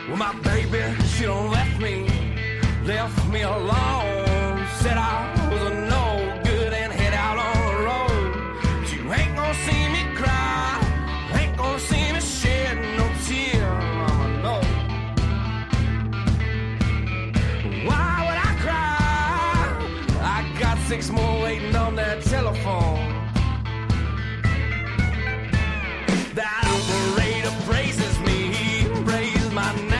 Well, my baby, she done left me alone. Said I was a no good and head out on the road. But you ain't gonna see me cry, ain't gonna see me shed no tear, mama, no. Why would I cry? I got 6 more waiting on that telephone. That operator praises me, he praises my name.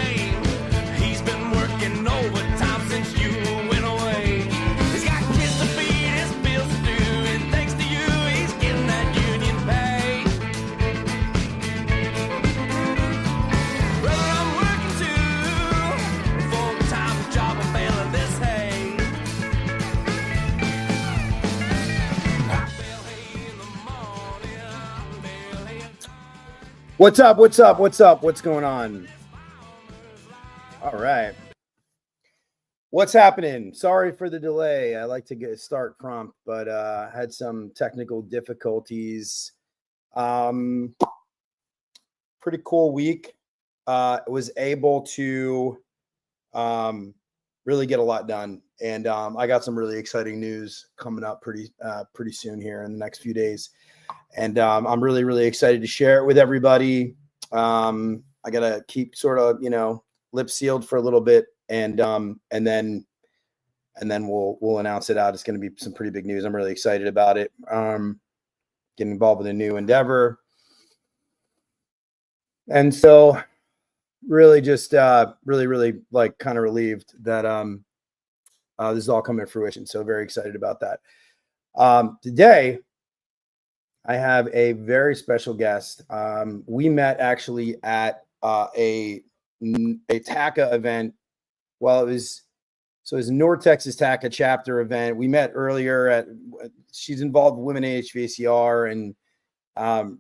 He's been working overtime since you went away. He's got kids to feed, his bills to do, and thanks to you, he's getting that union pay. Brother, I'm working too, a full-time job, I'm bailing this hay. I bale hay in the morning, I bale hay. What's up? What's going on? All right. What's happening? Sorry for the delay. I like to start prompt, but had some technical difficulties. Pretty cool week. Was able to really get a lot done, and I got some really exciting news coming up pretty soon here in the next few days. And I'm really excited to share it with everybody. I gotta keep sort of, lip sealed for a little bit, and then we'll announce it out. It's going to be some pretty big news. I'm really excited about it. Getting involved with a new endeavor, and so really just really like kind of relieved that this is all coming to fruition. So very excited about that. Today I have a very special guest. We met actually at a TACA event. Well, it was North Texas TACA chapter event. We met earlier she's involved with Women in HVACR, and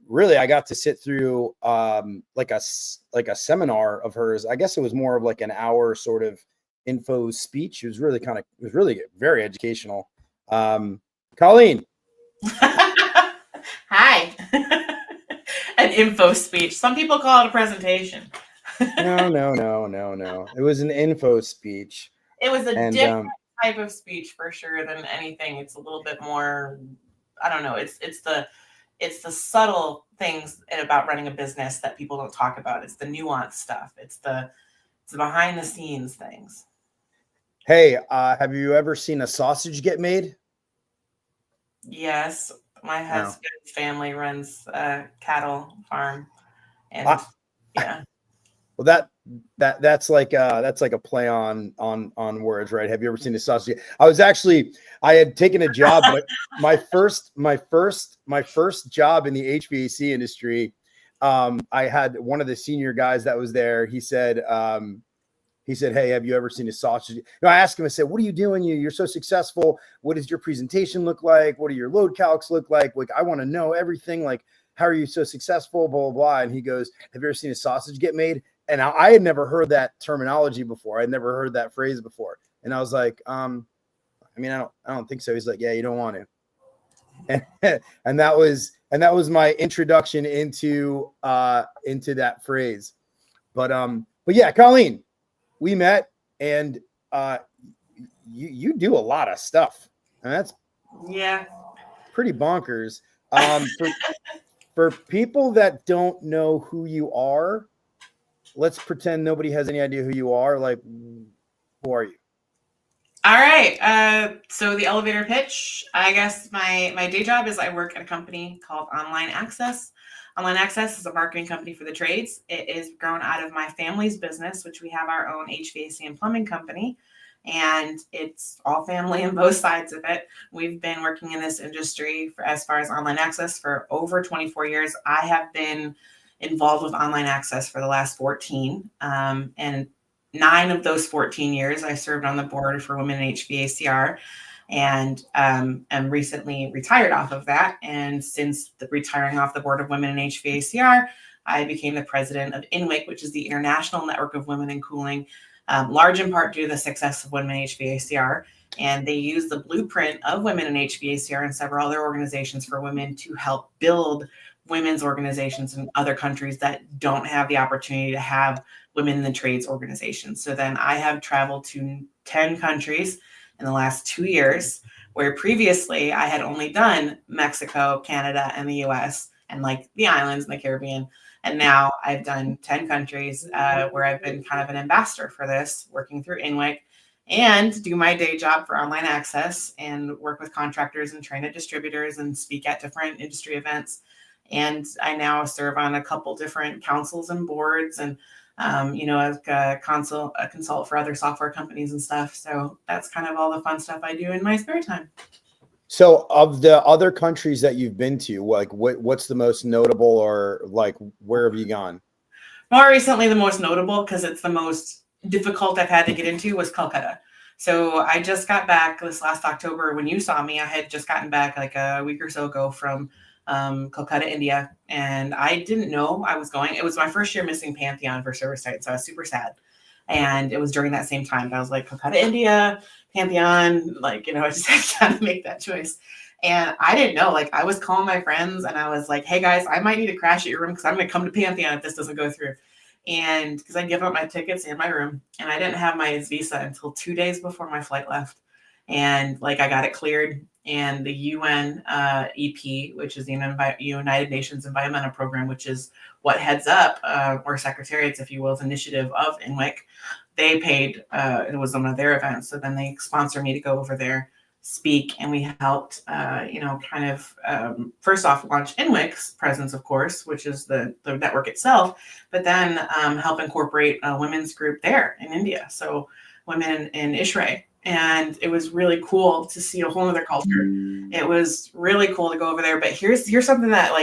really I got to sit through like a seminar of hers. I guess it was more of like an hour sort of info speech. It was really very educational. Colleen. Hi. An info speech. Some people call it a presentation. No. It was an info speech. It was a different type of speech for sure than anything. It's a little bit more, I don't know. It's the subtle things about running a business that people don't talk about. It's the nuanced stuff. It's the behind the scenes things. Hey, have you ever seen a sausage get made? Yes. My husband's family runs a cattle farm, and yeah. Well, that's like a play on words, right? Have you ever seen a sausage? I had taken a job, but my first job in the HVAC industry. I had one of the senior guys that was there. He said, "Hey, have you ever seen a sausage?" I asked him. I said, "What are you doing? You're so successful. What does your presentation look like? What do your load calcs look like? Like, I want to know everything. Like, how are you so successful? Blah blah blah." And he goes, "Have you ever seen a sausage get made?" And I had never heard that terminology before. I'd never heard that phrase before. And I was like, I don't think so. He's like, "Yeah, you don't want to." And that was my introduction into that phrase. But yeah, Colleen. We met, and you do a lot of stuff, and that's pretty bonkers. For people that don't know who you are, let's pretend nobody has any idea who you are. Like, who are you? All right. So the elevator pitch. I guess my day job is I work at a company called Online Access. Online Access is a marketing company for the trades. It is grown out of my family's business, which we have our own HVAC and plumbing company, and it's all family on both sides of it. We've been working in this industry as far as online access for over 24 years. I have been involved with online access for the last 14, and 9 of those 14 years I served on the board for Women in HVACR. And am recently retired off of that. And since retiring off the board of Women in HVACR, I became the president of INWIC, which is the International Network of Women in Cooling, large in part due to the success of Women in HVACR. And they use the blueprint of Women in HVACR and several other organizations for women to help build women's organizations in other countries that don't have the opportunity to have women in the trades organizations. So then I have traveled to 10 countries in the last 2 years, where previously I had only done Mexico, Canada, and the US, and like the islands and the Caribbean. And now I've done 10 countries where I've been kind of an ambassador for this, working through INWIC, and do my day job for online access and work with contractors and train at distributors and speak at different industry events. And I now serve on a couple different councils and boards, and as a consult for other software companies and stuff. So that's kind of all the fun stuff I do in my spare time. So of the other countries that you've been to, like what's the most notable, or like where have you gone? More recently, the most notable, because it's the most difficult I've had to get into, was Calcutta. So I just got back this last October. When you saw me, I had just gotten back like a week or so ago from Calcutta, India. And I didn't know I was going. It was my first year missing Pantheon for service site, so I was super sad. And it was during that same time. I was like, Calcutta, India, Pantheon, I just had to kind of make that choice. And I didn't know, I was calling my friends and I was like, hey guys, I might need to crash at your room because I'm going to come to Pantheon if this doesn't go through. And because I give up my tickets and my room, and I didn't have my visa until 2 days before my flight left. And I got it cleared, and the UN EP, which is the United Nations Environmental Program, which is what heads up, or secretariats, if you will, initiative of INWIC, they paid, it was one of their events. So then they sponsored me to go over there, speak, and we helped, first off, launch INWIC's presence, of course, which is the network itself, but then help incorporate a women's group there in India. So women in ISHRAE. And it was really cool to see a whole other culture. It was really cool to go over there. But here's something that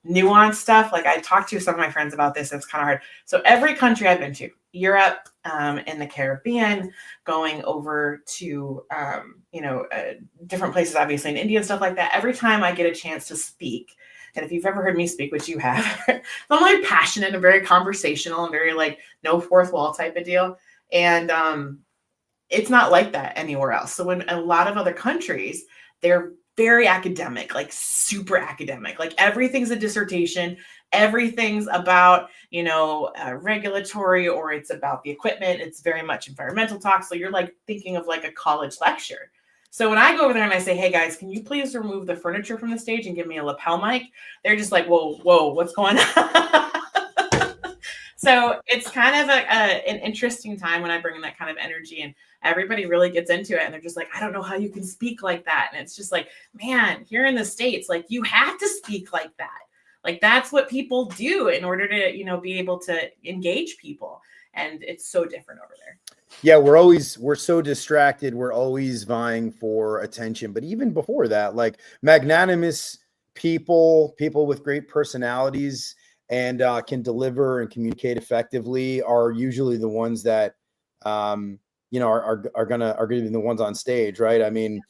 nuanced stuff. I talked to some of my friends about this. It's kind of hard. So every country I've been to, Europe, in the Caribbean, going over to, different places, obviously in India and stuff like that. Every time I get a chance to speak, and if you've ever heard me speak, which you have, I'm passionate and very conversational and very no fourth wall type of deal. And it's not like that anywhere else. So in a lot of other countries, they're very academic, super academic. Everything's a dissertation. Everything's about, regulatory, or it's about the equipment. It's very much environmental talk. So you're thinking of a college lecture. So when I go over there and I say, hey guys, can you please remove the furniture from the stage and give me a lapel mic? They're just whoa, what's going on? So it's kind of an interesting time when I bring in that kind of energy, and everybody really gets into it. And they're just I don't know how you can speak like that. And it's just man, here in the States, you have to speak like that. That's what people do in order to, be able to engage people. And it's so different over there. Yeah, we're so distracted. We're always vying for attention. But even before that, magnanimous people with great personalities and can deliver and communicate effectively are usually the ones that are gonna be the ones on stage, right? I mean,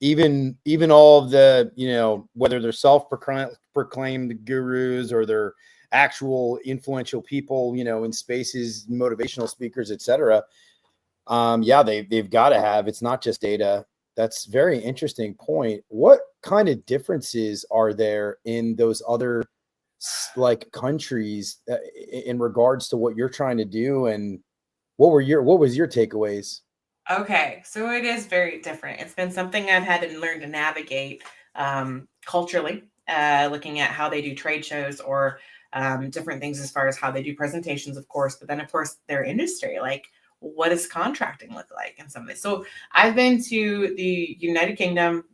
even all of the whether they're self-proclaimed gurus or they're actual influential people, in spaces, motivational speakers, etc. They've got to have. It's not just data. That's a very interesting point. What kind of differences are there in those other countries in regards to what you're trying to do, and what was your takeaways? Okay, so it is very different. It's been something I've had to learn to navigate culturally, looking at how they do trade shows or different things as far as how they do presentations, of course, but then of course their industry, what does contracting look like and some of this. So I've been to the United Kingdom,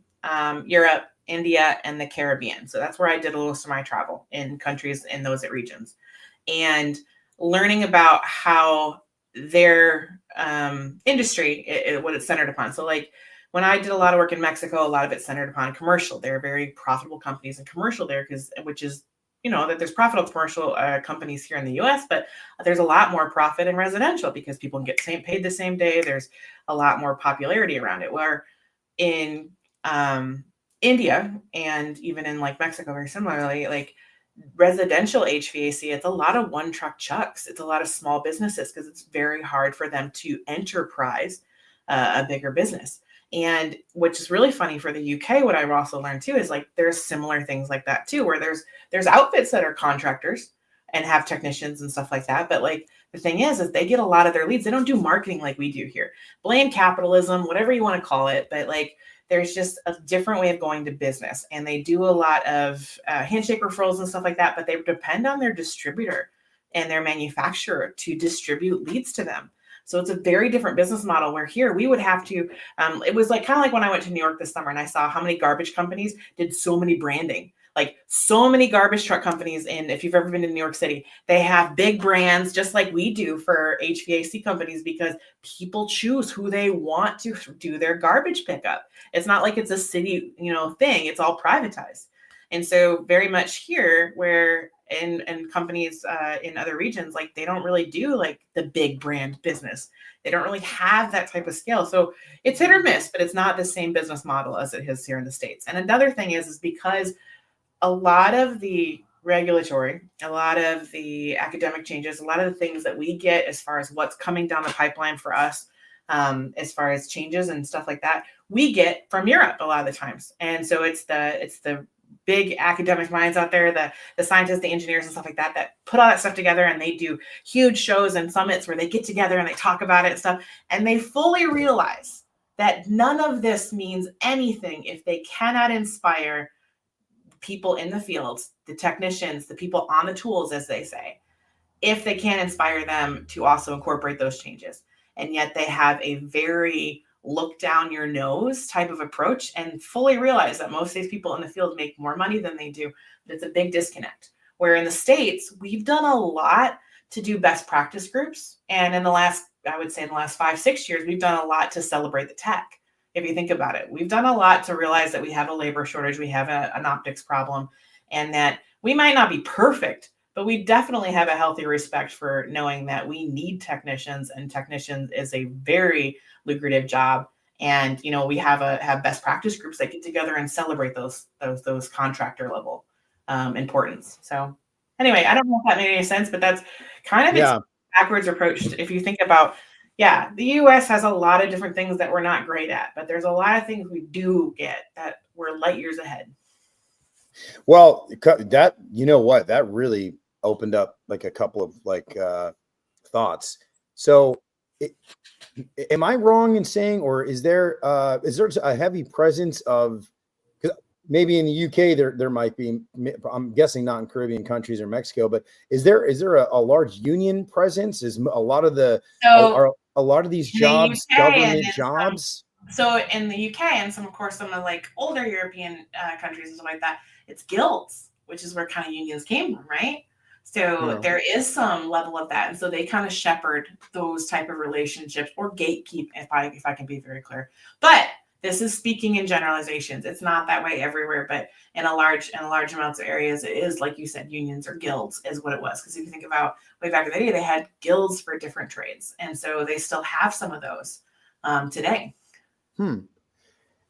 Europe, India, and the Caribbean. So that's where I did most of my travel, in countries in those regions, and learning about how their industry, what it's centered upon. So when I did a lot of work in Mexico, a lot of it's centered upon commercial. They're very profitable companies in commercial there, which is, that there's profitable commercial companies here in the US, but there's a lot more profit in residential because people can get paid the same day. There's a lot more popularity around it. Where in India and even in Mexico, very similarly, residential HVAC, it's a lot of one truck chucks. It's a lot of small businesses because it's very hard for them to enterprise a bigger business. And which is really funny for the UK, what I've also learned too is like there's similar things like that too, where there's outfits that are contractors and have technicians and stuff like that. But like the thing is they get a lot of their leads. They don't do marketing like we do here. Blame capitalism, whatever you want to call it. But like there's just a different way of going to business. And they do a lot of handshake referrals and stuff like that, but they depend on their distributor and their manufacturer to distribute leads to them. So it's a very different business model where here we would have to, it was like kind of like when I went to New York this summer and I saw how many garbage companies did so many branding, like so many garbage truck companies. And if you've ever been to New York City, they have big brands just like we do for HVAC companies because people choose who they want to do their garbage pickup. It's not like it's a city, thing. It's all privatized. And so very much here where in companies in other regions, like they don't really do like the big brand business. They don't really have that type of scale. So it's hit or miss, but it's not the same business model as it is here in the States. And another thing is because a lot of the regulatory, a lot of the academic changes, a lot of the things that we get as far as what's coming down the pipeline for us, as far as changes and stuff like that, we get from Europe a lot of the times. And so it's the big academic minds out there, the scientists, the engineers and stuff like that, that put all that stuff together and they do huge shows and summits where they get together and they talk about it and stuff. And they fully realize that none of this means anything if they cannot inspire people in the fields, the technicians, the people on the tools, as they say, if they can't inspire them to also incorporate those changes. And yet they have a very look down your nose type of approach and fully realize that most of these people in the field make more money than they do. But it's a big disconnect. Where in the States, we've done a lot to do best practice groups. And in the last 5-6 years, we've done a lot to celebrate the tech. If you think about it, we've done a lot to realize that we have a labor shortage, we have an optics problem, and that we might not be perfect, but we definitely have a healthy respect for knowing that we need technicians, and technicians is a very lucrative job. And we have best practice groups that get together and celebrate those contractor level importance. So anyway, I don't know if that made any sense, but that's kind of its backwards approach. If you think about, the U.S. has a lot of different things that we're not great at, but there's a lot of things we do get that we're light years ahead. Well, that that really opened up like a couple of thoughts. So am I wrong in saying, or is there a heavy presence of, maybe in the UK there might be, I'm guessing not in Caribbean countries or Mexico, but is there a large union presence? Is a lot of a lot of these jobs government jobs? So in the UK and some of the like older European countries and stuff like that, it's guilds, which is where kind of unions came from, right? So there is some level of that. And so they kind of shepherd those type of relationships or gatekeep, if I can be very clear. But this is speaking in generalizations. It's not that way everywhere, but in a large amounts of areas, it is, like you said, unions or guilds is what it was. Because if you think about way back in the day, they had guilds for different trades. And so they still have some of those today.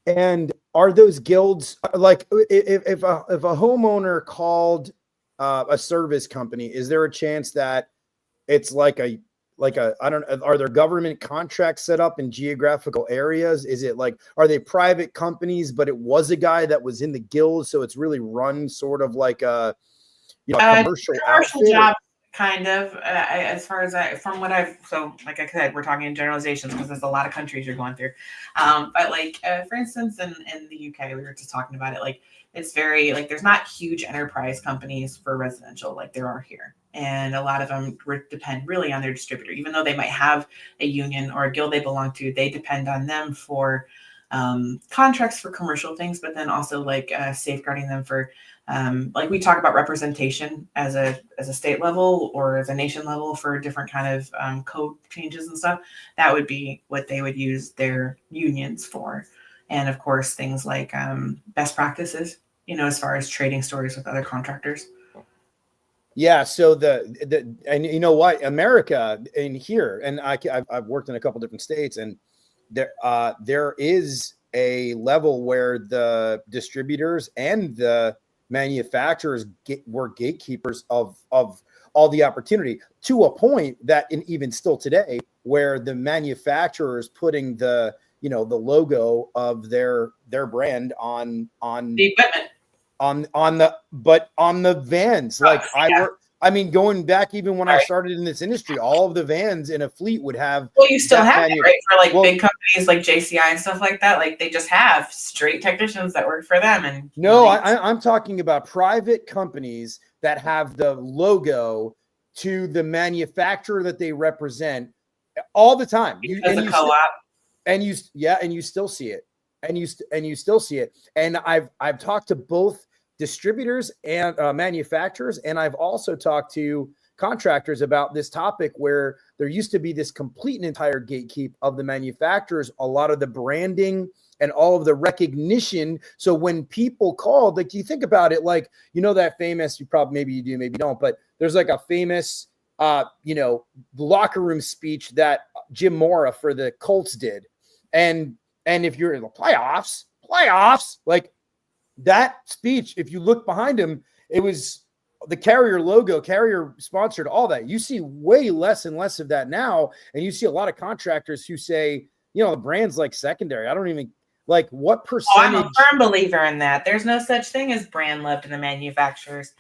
And are those guilds, like if a homeowner called a service company, is there a chance that it's like a I don't know, are there government contracts set up in geographical areas? Is it like, are they private companies, but it was a guy that was in the guild, so it's really run sort of like a commercial job, kind of, as far as like I said, we're talking in generalizations because there's a lot of countries you're going through. But like, for instance, in the UK, we were just talking about it, like, it's very, like, there's not huge enterprise companies for residential like there are here. And a lot of them depend really on their distributor. Even though they might have a union or a guild they belong to, they depend on them for contracts for commercial things, but then also like safeguarding them for, like we talk about representation as a state level or as a nation level for different kind of code changes and stuff. That would be what they would use their unions for. And of course, things like best practices, as far as trading stories with other contractors. Yeah. So and you know what, America in here, and I've worked in a couple different states, and there is a level where the distributors and the manufacturers were gatekeepers of all the opportunity, to a point that even still today, where the manufacturers putting the you know, the logo of their brand on The equipment. on the vans. Like I mean, going back even when I started in this industry, all of the vans in a fleet would have. Well, you still have it, right? For like big companies like JCI and stuff like that. Like they just have straight technicians that work for them. And no, I'm talking about private companies that have the logo to the manufacturer that they represent all the time. And you still see it. And you still see it. And I've talked to both distributors and manufacturers, and I've also talked to contractors about this topic where there used to be this complete and entire gatekeep of the manufacturers, a lot of the branding and all of the recognition. So when people called, like, you think about it, like, you know, that famous, maybe you do, maybe you don't, but there's like a famous, you know, locker room speech that Jim Mora for the Colts did. And if you're in the playoffs, like that speech, if you look behind him, it was the Carrier logo, Carrier sponsored, all that. You see way less and less of that now. And you see a lot of contractors who say, you know, the brand's like secondary. I don't even like what percentage. I'm a firm believer in that. There's no such thing as brand love to the manufacturers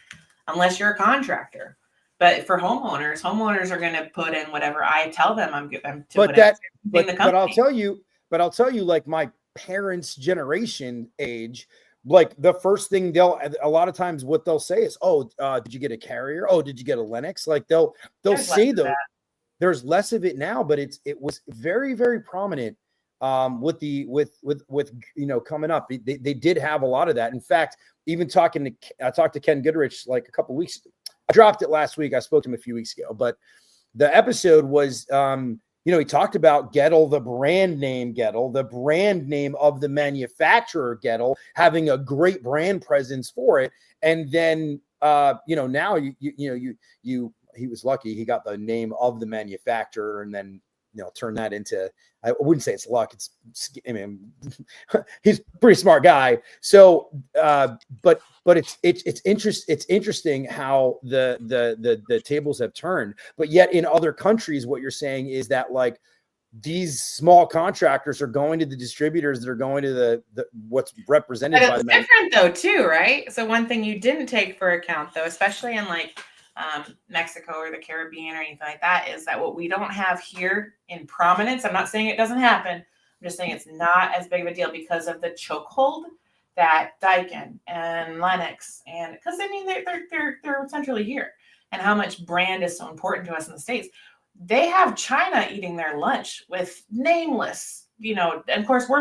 unless you're a contractor. But for homeowners are going to put in whatever I tell them I'm to put in. But I'll tell you, like my parents' generation age, like the first thing a lot of times what they'll say is, oh, did you get a Carrier? Oh, did you get a Lennox? Like they'll say though, there's less of it now, but it was very, very prominent with you know, coming up. They did have a lot of that. In fact, even I talked to Ken Goodrich like a couple weeks ago. I dropped it last week. I spoke to him a few weeks ago, but the episode was, you know, he talked about Gettle, the brand name Gettle, the brand name of the manufacturer Gettle, having a great brand presence for it. And then, you know, now he was lucky. He got the name of the manufacturer and then, you know, turn that into, I wouldn't say it's luck. I mean, he's a pretty smart guy. So, but it's interesting how the tables have turned. But yet in other countries, what you're saying is that like these small contractors are going to the distributors that are going to the what's represented by the different though too, right? So one thing you didn't take for account though, especially in like Mexico or the Caribbean or anything like that, is that what we don't have here in prominence. I'm not saying it doesn't happen. I'm just saying it's not as big of a deal because of the chokehold that Daikin and Lennox, and because I mean they're centrally here, and how much brand is so important to us in the States. They have China eating their lunch with nameless, you know, and of course we're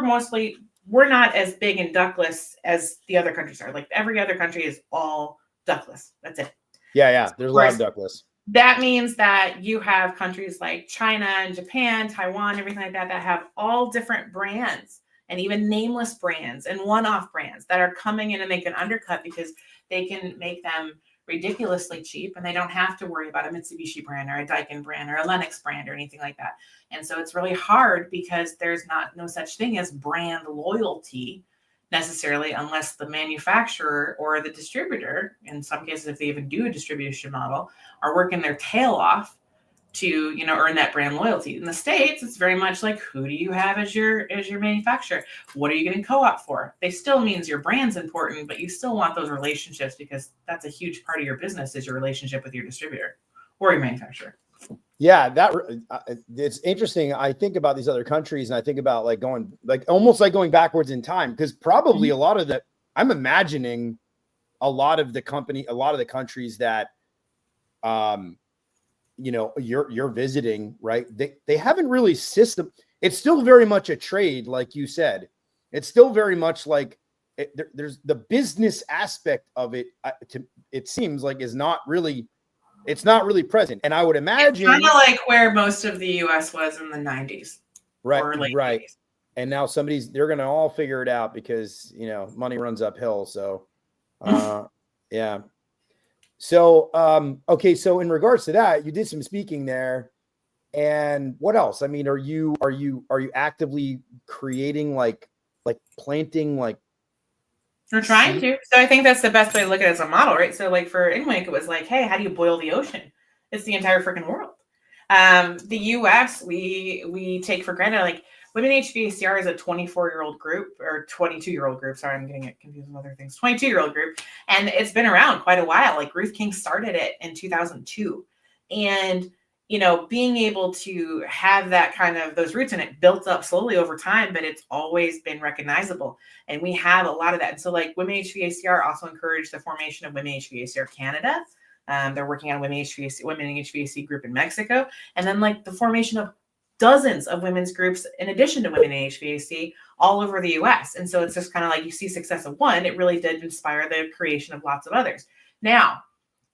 not as big and ductless as the other countries are. Like every other country is all ductless. That's it. Yeah. There's a lot of ductless. That means that you have countries like China and Japan, Taiwan, everything like that, that have all different brands and even nameless brands and one-off brands that are coming in and they can undercut because they can make them ridiculously cheap and they don't have to worry about a Mitsubishi brand or a Daikin brand or a Lennox brand or anything like that. And so it's really hard because there's no such thing as brand loyalty necessarily unless the manufacturer or the distributor, in some cases if they even do a distribution model, are working their tail off to, you know, earn that brand loyalty. In the States, it's very much like, who do you have as your manufacturer? What are you getting co-op for? They still means your brand's important, but you still want those relationships because that's a huge part of your business is your relationship with your distributor or your manufacturer. Yeah, it's interesting. I think about these other countries and I think about like almost like going backwards in time, because probably a lot of the, I'm imagining a lot of the countries that, you know, you're visiting, right? They haven't really it's still very much a trade. Like you said, it's still very much like there's the business aspect of it. It seems like it's not really present. And I would imagine kind of like where most of the US was in the 90s. Right. 90s. And now they're going to all figure it out because, you know, money runs uphill. So, yeah. So, okay. So in regards to that, you did some speaking there, and what else? I mean, are you actively creating like planting, like, we're trying to. So I think that's the best way to look at it as a model, right? So like for INWIC, it was like, hey, how do you boil the ocean? It's the entire freaking world. The US, we take for granted, like Women HVACR is a 24-year-old group or 22-year-old group. Sorry, I'm getting it confused with other things. 22-year-old group. And it's been around quite a while. Like Ruth King started it in 2002. And, you know, being able to have that kind of those roots, and it built up slowly over time, but it's always been recognizable. And we have a lot of that. And so like Women HVACR also encouraged the formation of Women HVACR Canada. They're working on Women HVAC group in Mexico. And then like the formation of dozens of women's groups in addition to Women in HVAC all over the US. And so it's just kind of like you see success of one, it really did inspire the creation of lots of others. Now,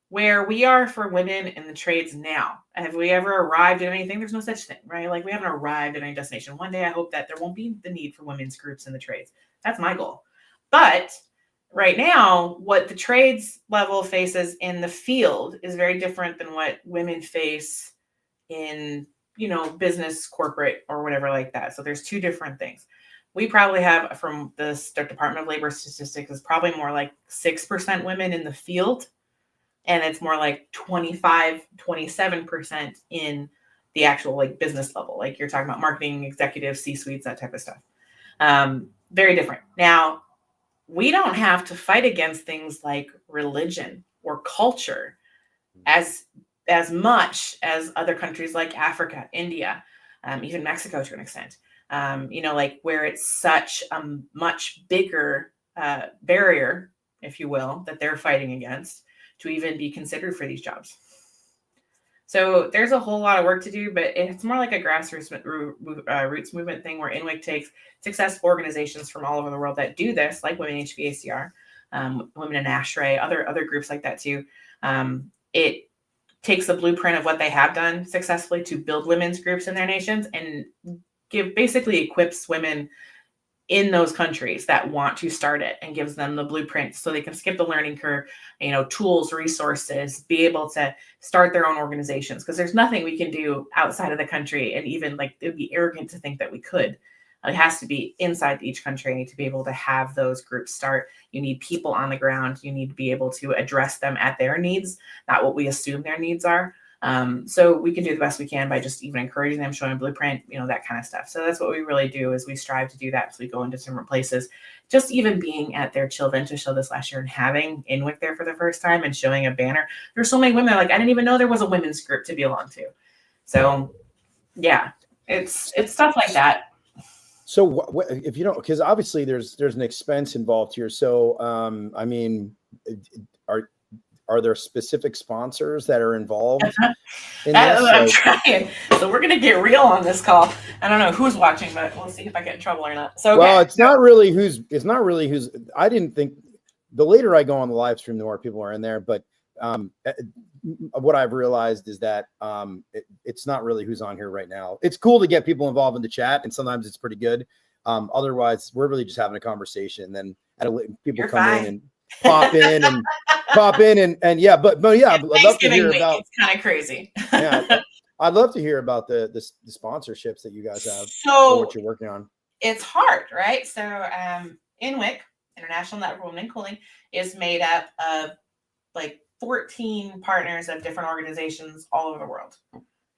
where we are for women in the trades now, have we ever arrived at anything? There's no such thing, right? Like we haven't arrived at any destination. One day I hope that there won't be the need for women's groups in the trades. That's my goal. But right now, what the trades level faces in the field is very different than what women face in, you know, business, corporate, or whatever like that. So there's two different things. We probably have, from the Department of Labor statistics, is probably more like 6% women in the field. And it's more like 27% in the actual like business level. Like you're talking about marketing, executives, C-suites, that type of stuff. Very different. Now, we don't have to fight against things like religion or culture as much as other countries like Africa, India, even Mexico to an extent, you know, like where it's such a much bigger barrier, if you will, that they're fighting against to even be considered for these jobs. So there's a whole lot of work to do, but it's more like a grassroots roots movement thing where INWIC takes successful organizations from all over the world that do this, like Women HVACR, Women in ASHRAE, other groups like that too. It takes the blueprint of what they have done successfully to build women's groups in their nations and basically equips women in those countries that want to start it and gives them the blueprint so they can skip the learning curve, you know, tools, resources, be able to start their own organizations. Because there's nothing we can do outside of the country. And even like, it would be arrogant to think that we could. It has to be inside each country to be able to have those groups start. You need people on the ground. You need to be able to address them at their needs, not what we assume their needs are. So we can do the best we can by just even encouraging them, showing blueprint, you know, that kind of stuff. So that's what we really do, is we strive to do that. So we go into different places, just even being at their Chillventa show this last year and having INWIC there for the first time and showing a banner. There's so many women like, I didn't even know there was a women's group to belong to. So yeah, it's stuff like that. So if you don't, because obviously there's an expense involved here. So, I mean, are there specific sponsors that are involved in this? I'm trying. So we're gonna get real on this call. I don't know who's watching, but we'll see if I get in trouble or not. So well, it's not really who's. I didn't think. The later I go on the live stream, the more people are in there. But what I've realized is that it's not really who's on here right now. It's cool to get people involved in the chat, and sometimes it's pretty good. Otherwise, we're really just having a conversation. And then people You're come fine. in and pop in and yeah, but yeah, I'd love to hear about. It's kind of crazy. Yeah, I'd love to hear about the sponsorships that you guys have. So what you're working on. It's hard, right? So INWIC, International Network of Women in Cooling, is made up of like 14 partners of different organizations all over the world.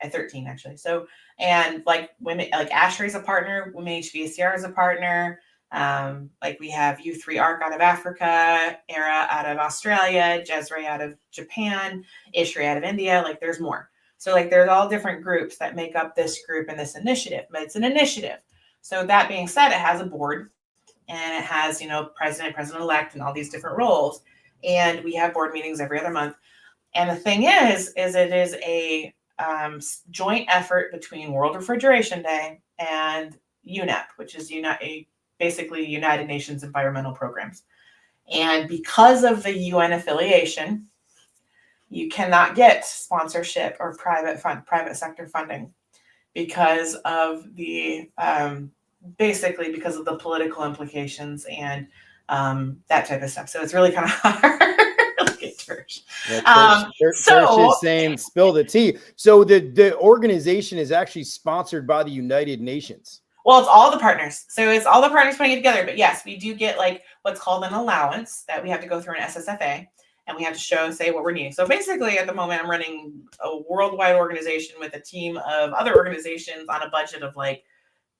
13 actually. So, and like women, like ASHRAE is a partner, Women HVACR is a partner. Like we have U3ARC out of Africa, ERA out of Australia, JESRE out of Japan, ISHRAE out of India. Like there's more. So like there's all different groups that make up this group and this initiative, but it's an initiative. So that being said, it has a board and it has, you know, president-elect and all these different roles. And we have board meetings every other month. And the thing is it is a joint effort between World Refrigeration Day and UNEP, which is basically United Nations Environmental Programs. And because of the UN affiliation, you cannot get sponsorship or private sector funding because of the basically because of the political implications and that type of stuff. So it's really kind of hard. Look at Tersh. Yeah, Tersh is saying spill the tea. So the organization is actually sponsored by the United Nations. Well, it's all the partners. So it's all the partners putting it together. But yes, we do get like what's called an allowance that we have to go through an SSFA and we have to say what we're needing. So basically at the moment, I'm running a worldwide organization with a team of other organizations on a budget of like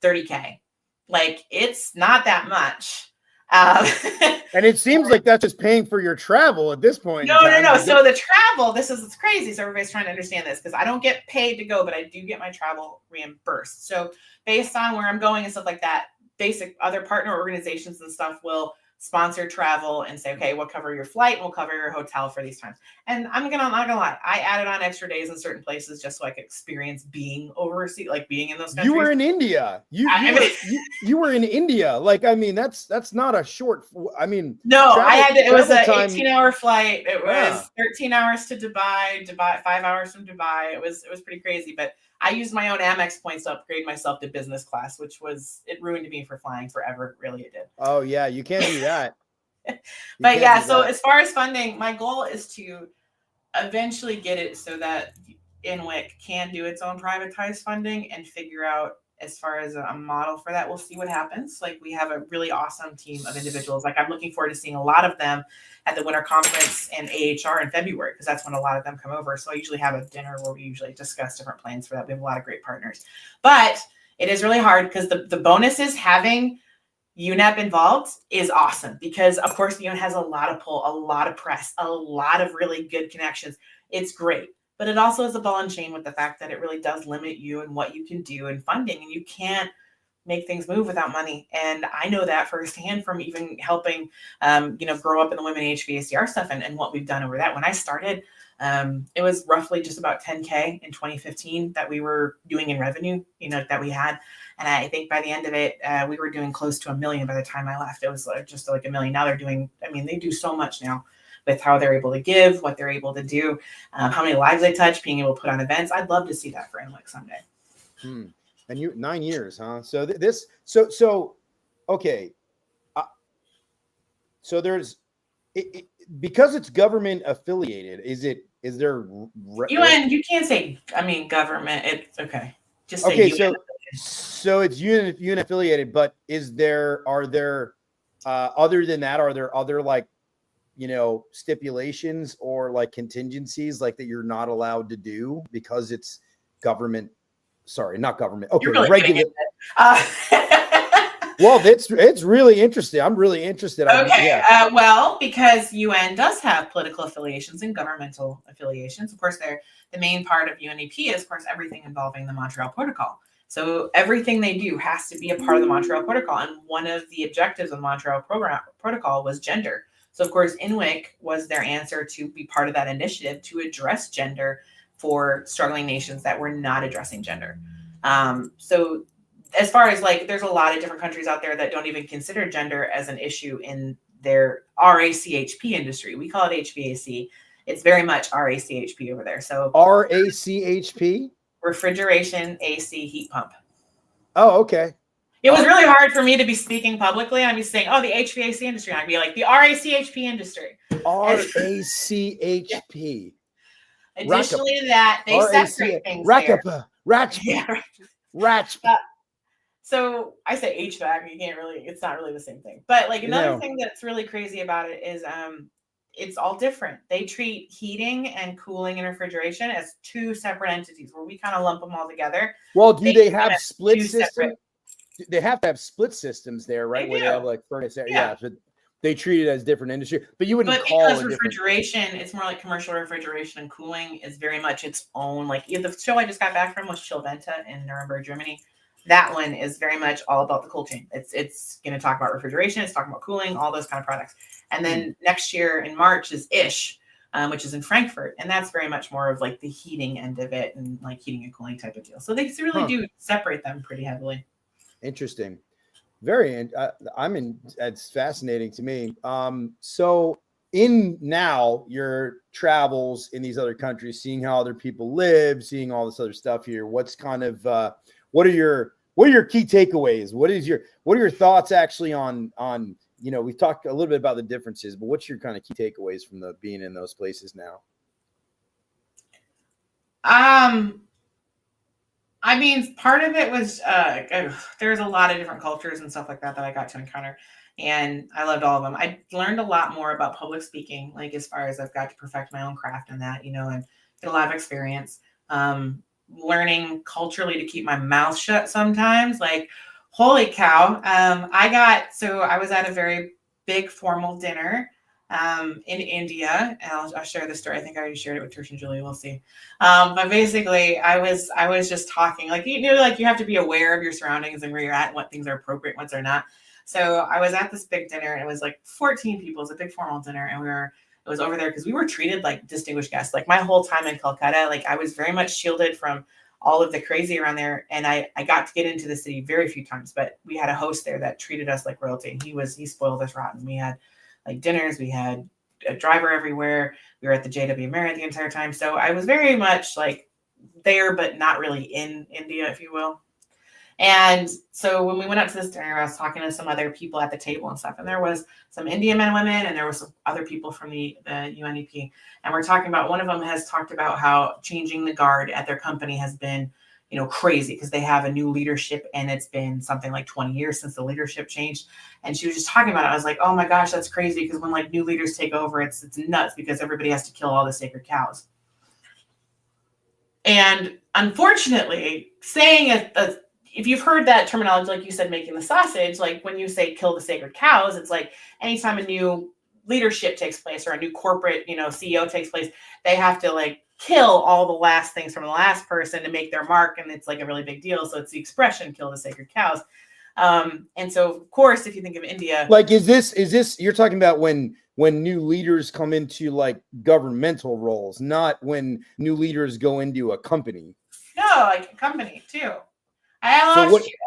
$30K. Like, it's not that much. And it seems like that's just paying for your travel at this point. No. So the travel, it's crazy. So everybody's trying to understand this, because I don't get paid to go, but I do get my travel reimbursed. So based on where I'm going and stuff like that, basic other partner organizations and stuff will sponsor travel and say, okay, we'll cover your flight and we'll cover your hotel for these times. And I'm not gonna lie, I added on extra days in certain places just so I could experience being overseas, like being in those countries. You were in India. You were in India. Like, I mean, that's not a short. I mean, no, it was an 18-hour flight. It was 13 hours to Dubai, 5 hours from Dubai. It was pretty crazy, but I used my own Amex points to upgrade myself to business class, it ruined me for flying forever. Really, it did. Oh yeah, you can't do that. But yeah, so as far as funding, my goal is to eventually get it so that INWIC can do its own privatized funding and figure out as far as a model for that. We'll see what happens. Like, we have a really awesome team of individuals. Like, I'm looking forward to seeing a lot of them at the winter conference in AHR in February, because that's when a lot of them come over. So I usually have a dinner where we usually discuss different plans for that. We have a lot of great partners, but it is really hard because the bonus is having UNEP involved is awesome, because of course UNEP has a lot of pull, a lot of press, a lot of really good connections. It's great. But it also is a ball and chain with the fact that it really does limit you and what you can do in funding, and you can't make things move without money. And I know that firsthand from even helping, grow up in the women HVACR stuff and what we've done over that. When I started, it was roughly just about 10K in 2015 that we were doing in revenue, that we had. And I think by the end of it, we were doing close to $1 million by the time I left. It was just like $1 million. Now they're doing, they do so much now with how they're able to give, what they're able to do, how many lives they touch, being able to put on events. I'd love to see that for INWIC someday. And you 9 years, huh? So okay. So there's because it's government affiliated. Is there UN? You can't say. Government. It's okay. Just say okay. UN. So it's UN affiliated, but are there other than that? Are there other stipulations or like contingencies like that you're not allowed to do because it's government? Sorry, not government. Okay, really regular. Well, it's really interesting. I'm really interested. Okay. Well, because UN does have political affiliations and governmental affiliations. Of course, the main part of UNEP is, of course, everything involving the Montreal Protocol. So everything they do has to be a part of the Montreal Protocol. And one of the objectives of the Montreal Protocol was gender. So, of course, INWIC was their answer to be part of that initiative to address gender for struggling nations that were not addressing gender. So as far as there's a lot of different countries out there that don't even consider gender as an issue in their RACHP industry. We call it HVAC. It's very much RACHP over there. So RACHP? Refrigeration AC heat pump. Oh, okay. It was really hard for me to be speaking publicly. I'd be saying, the HVAC industry. I'd be like, the RACHP industry. RACHP. Additionally to that, they separate things there. So I say HVAC, it's not really the same thing. But another thing that's really crazy about it is it's all different. They treat heating and cooling and refrigeration as two separate entities where we kind of lump them all together. Well, do they have split systems? They have to have split systems there, right? Where they have furnace. Yeah. So they treat it as different industry, but you wouldn't call it refrigeration. It's more like commercial refrigeration, and cooling is very much its own. The show I just got back from was Chillventa in Nuremberg, Germany. That one is very much all about the cold chain. It's going to talk about refrigeration. It's talking about cooling, all those kind of products. And then next year in March is ISH, which is in Frankfurt, and that's very much more of the heating end of it and heating and cooling type of deal. So they really do separate them pretty heavily. Interesting. It's fascinating to me. So in now your travels in these other countries, seeing how other people live, seeing all this other stuff here, what's kind of, what are your key takeaways? What are your thoughts actually on, we've talked a little bit about the differences, but what's your kind of key takeaways from being in those places now? Part of it was there's a lot of different cultures and stuff like that I got to encounter, and I loved all of them. I learned a lot more about public speaking, as far as I've got to perfect my own craft in that, and get a lot of experience. Learning culturally to keep my mouth shut sometimes. Holy cow. I was at a very big formal dinner in India, and I'll share the story. I think I already shared it with Trish and Julie. We'll see. But basically, I was just talking, like, like you have to be aware of your surroundings and where you're at, and what things are appropriate, what's are not. So I was at this big dinner, and it was like 14 people. It was a big formal dinner, and it was over there because we were treated like distinguished guests. Like my whole time in Calcutta, like I was very much shielded from all of the crazy around there. And I got to get into the city very few times, but we had a host there that treated us like royalty. And he spoiled us rotten. We had like dinners, we had a driver everywhere. We were at the JW Marriott the entire time. So I was very much like there, but not really in India, if you will. And so when we went up to this dinner, I was talking to some other people at the table and stuff. And there was some Indian men and women, and there was some other people from the UNEP. And we're talking about, one of them has talked about how changing the guard at their company has been, crazy because they have a new leadership, and it's been something like 20 years since the leadership changed. And she was just talking about it. I was like, oh my gosh, that's crazy. Because when like new leaders take over, it's nuts because everybody has to kill all the sacred cows. And unfortunately, saying if you've heard that terminology, like you said, making the sausage, like when you say kill the sacred cows, it's like anytime a new leadership takes place or a new corporate, CEO takes place, they have to like kill all the last things from the last person to make their mark. And it's like a really big deal. So it's the expression, kill the sacred cows. And so of course, if you think of India, like, is this, you're talking about when new leaders come into like governmental roles, not when new leaders go into a company? No, like a company too.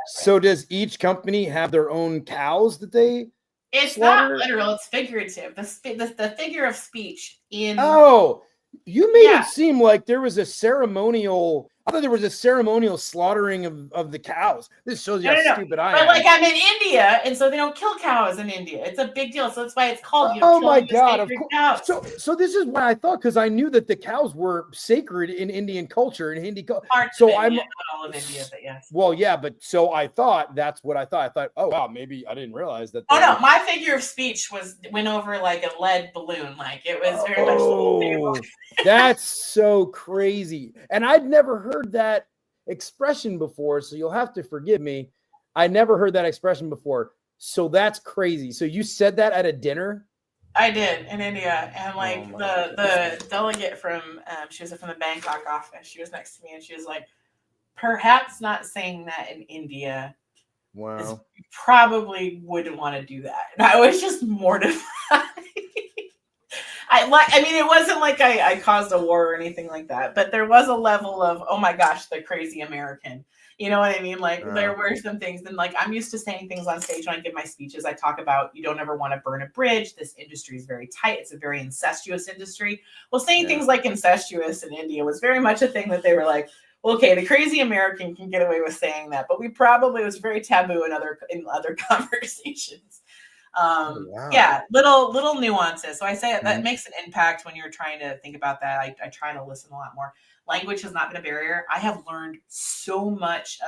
So does each company have their own cows that they? It's slaughter? not literal; it's figurative. The figure of speech in. Oh, you made it seem like there was a ceremonial. I thought there was a ceremonial slaughtering of the cows. This shows you how stupid I am. But like I'm in India, and so they don't kill cows in India. It's a big deal. So that's why it's called. Oh my God! Of course. So this is what I thought, because I knew that the cows were sacred in Indian culture and Hindi culture. So I'm not all of India, but yes. Well, yeah, but so I thought that's what I thought. I thought, oh wow, maybe I didn't realize that. Oh no, my figure of speech went over like a lead balloon. Like it was very much. That's so crazy, and I'd never heard that expression before, so you'll have to forgive me. I never heard that expression before, so that's crazy. So you said that at a dinner? I did in India, and like the delegate from she was from the Bangkok office. She was next to me, and she was like, "Perhaps not saying that in India. Wow, you probably wouldn't want to do that." And I was just mortified. I mean, it wasn't like I caused a war or anything like that, but there was a level of, oh my gosh, the crazy American. You know what I mean? Like there were some things, and like I'm used to saying things on stage when I give my speeches. I talk about you don't ever want to burn a bridge. This industry is very tight. It's a very incestuous industry. Well, saying things like incestuous in India was very much a thing that they were like, well, okay, the crazy American can get away with saying that, but it was very taboo in other conversations. Yeah, little nuances. So I say that makes an impact when you're trying to think about that. I try to listen a lot more. Language has not been a barrier. I have learned so much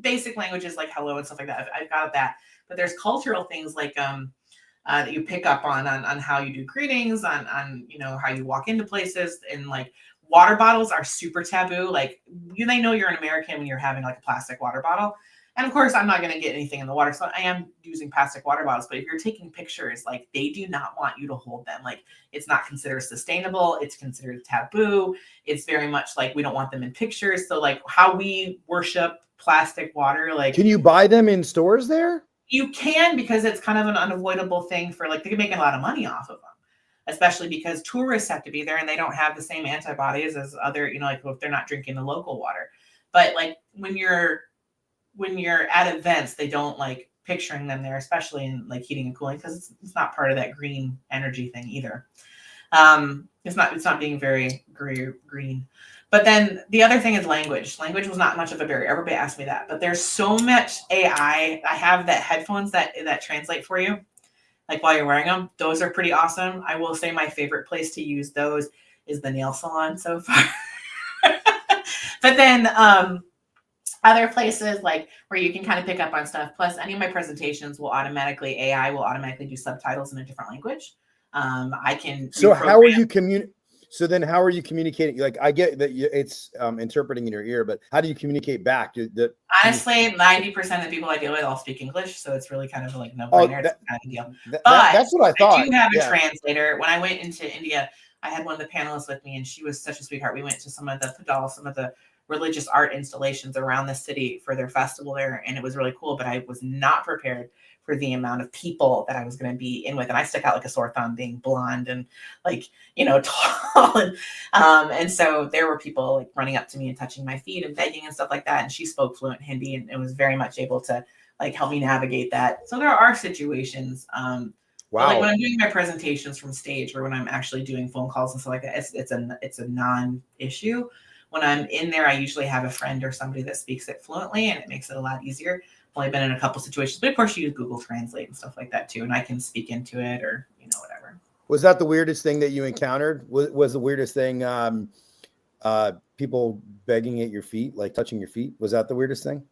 basic languages like hello and stuff like that. I've got that, but there's cultural things like that you pick up on how you do greetings, on how you walk into places, and like water bottles are super taboo. Like they know you're an American when you're having like a plastic water bottle. And of course, I'm not going to get anything in the water. So I am using plastic water bottles. But if you're taking pictures, like they do not want you to hold them. Like it's not considered sustainable. It's considered taboo. It's very much like we don't want them in pictures. So like how we worship plastic water. Like, can you buy them in stores there? You can, because it's kind of an unavoidable thing for like, they can make a lot of money off of them. Especially because tourists have to be there and they don't have the same antibodies as other, like if they're not drinking the local water. But like when you're at events, they don't like picturing them there, especially in like heating and cooling, because it's not part of that green energy thing either. It's not being very green. But then the other thing is language. Language was not much of a barrier. Everybody asked me that, but there's so much AI. I have that headphones that translate for you, like while you're wearing them. Those are pretty awesome. I will say my favorite place to use those is the nail salon so far. But then other places like where you can kind of pick up on stuff. Plus, any of my presentations AI will automatically do subtitles in a different language. I can. So how are you So then how are you communicating? Like, I get that it's interpreting in your ear, but how do you communicate back? Honestly, 90% of the people I deal with all speak English, so it's really kind of like no-brainer. It's kind of a deal. But that's what I thought. I do have a translator. When I went into India, I had one of the panelists with me, and she was such a sweetheart. We went to some of the religious art installations around the city for their festival there, and it was really cool. But I was not prepared for the amount of people that I was going to be in with, and I stuck out like a sore thumb, being blonde and like tall, and so there were people like running up to me and touching my feet and begging and stuff like that. And she spoke fluent Hindi and was very much able to like help me navigate that. So there are situations. Wow. Like when I'm doing my presentations from stage, or when I'm actually doing phone calls and stuff like that, it's a non-issue. When I'm in there, I usually have a friend or somebody that speaks it fluently, and it makes it a lot easier. Well, I've been in a couple situations, but of course you use Google Translate and stuff like that too, and I can speak into it or whatever. Was that the weirdest thing that you encountered? Was the weirdest thing people begging at your feet, like touching your feet? Was that the weirdest thing?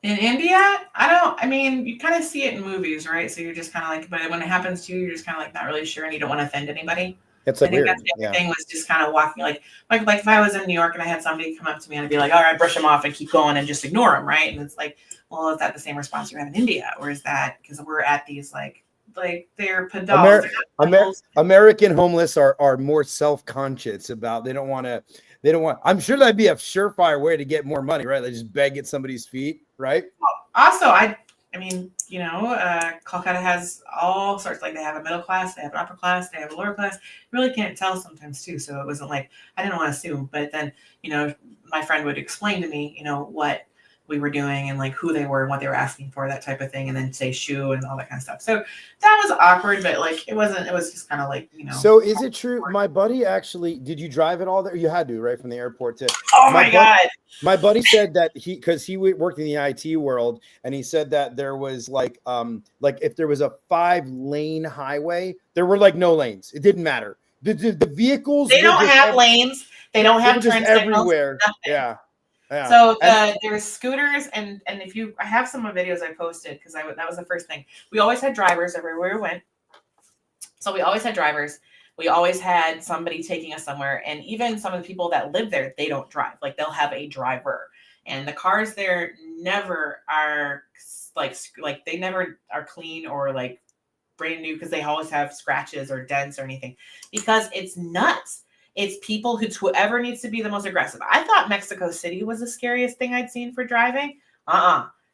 In India, I mean, you kind of see it in movies, right? So you're just kind of like, but when it happens to you, you're just kind of like not really sure, and you don't want to offend anybody. It's like I think weird. that's the thing, was just kind of walking like if I was in New York and I had somebody come up to me and I'd be like, all right, brush them off and keep going and just ignore them, right? And it's like, well, is that the same response you have in India, or is that because we're at these like they're pedals? American homeless are more self-conscious about they don't want. I'm sure that'd be a surefire way to get more money, right? They just beg at somebody's feet, right? Also, I mean, Calcutta has all sorts. Like they have a middle class, they have an upper class, they have a lower class. You really can't tell sometimes too. So it wasn't like I didn't want to assume, but then my friend would explain to me, what we were doing and like who they were and what they were asking for, that type of thing, and then say shoe and all that kind of stuff. So that was awkward, but like it wasn't. It was just kind of like So is it true? My buddy actually, did you drive it all there? You had to, right, from the airport to. Oh my God! My buddy said that because he worked in the IT world, and he said that there was like if there was a 5-lane highway, there were like no lanes. It didn't matter. The vehicles. They don't have lanes. They don't have turn signals. Everywhere. Yeah. Yeah. So there's scooters, and I have some of the videos I posted because that was the first thing. We always had drivers everywhere we went. So we always had drivers. We always had somebody taking us somewhere, and even some of the people that live there, they don't drive. Like they'll have a driver, and the cars there never are like they never are clean or like brand new because they always have scratches or dents or anything because it's nuts. It's people whoever needs to be the most aggressive. I thought Mexico City was the scariest thing I'd seen for driving.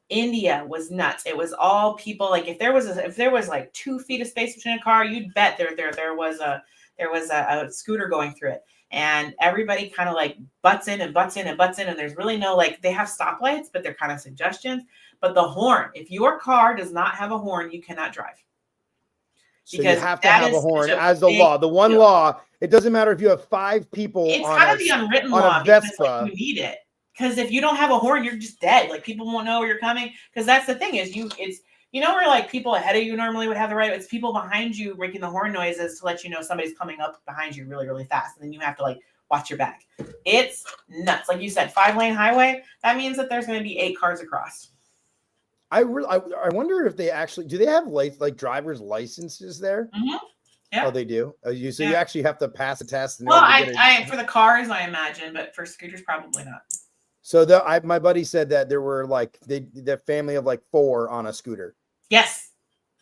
India was nuts. It was all people. Like if there was like 2 feet of space between a car, you'd bet there was a scooter going through it, and everybody kind of like butts in, and there's really no like they have stoplights, but they're kind of suggestions. But the horn, if your car does not have a horn, you cannot drive. So you have to have a horn as the law. The one law, it doesn't matter if you have 5 people. It's kind of the unwritten law because you need it. Because if you don't have a horn, you're just dead. Like people won't know where you're coming. Because that's the thing is where like people ahead of you normally would have the right. It's people behind you making the horn noises to let you know somebody's coming up behind you really, really fast. And then you have to like watch your back. It's nuts. Like you said, 5-lane highway. That means that there's going to be 8 cars across. I wonder if they actually do. They have like driver's licenses there. Mm-hmm. Yeah. Oh, they do. You actually have to pass a test. Well, I for the cars, I imagine, but for scooters, probably not. So my buddy said that there were like the family of like 4 on a scooter. Yes.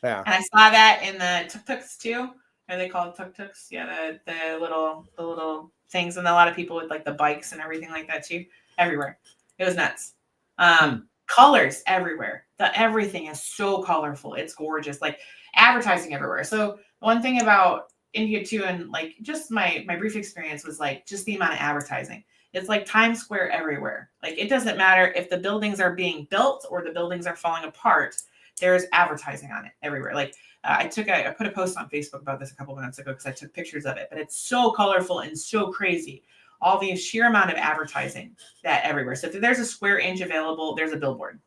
Yeah. And I saw that in the tuk-tuks too. Are they called tuk-tuks? Yeah, the little things, and a lot of people with like the bikes and everything like that too. Everywhere. It was nuts. Colors everywhere. Everything is so colorful. It's gorgeous. Like advertising everywhere. So one thing about India too, and like just my brief experience was like just the amount of advertising. It's like Times Square everywhere. Like it doesn't matter if the buildings are being built or the buildings are falling apart. There's advertising on it everywhere. Like I put a post on Facebook about this a couple minutes ago because I took pictures of it, but it's so colorful and so crazy. All the sheer amount of advertising that everywhere. So if there's a square inch available, there's a billboard.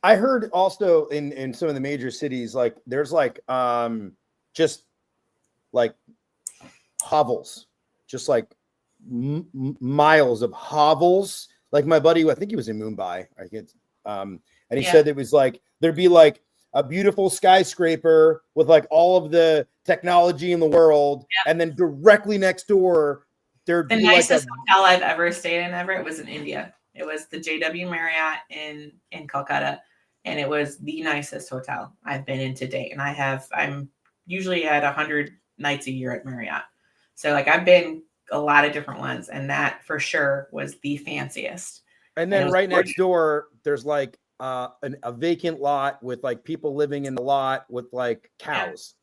I heard also in some of the major cities, like there's like just like hovels, just like miles of hovels. Like my buddy, I think he was in Mumbai, and he said it was like there'd be like a beautiful skyscraper with like all of the technology in the world, and then directly next door there'd The be nicest like hotel I've ever stayed in ever, it was in India. It was the JW Marriott in Calcutta, and it was the nicest hotel I've been in to date. And I'm usually at 100 nights a year at Marriott, so like I've been a lot of different ones, and that for sure was the fanciest. and And it then was right gorgeous. next door there's like a vacant lot with like people living in the lot with like cows.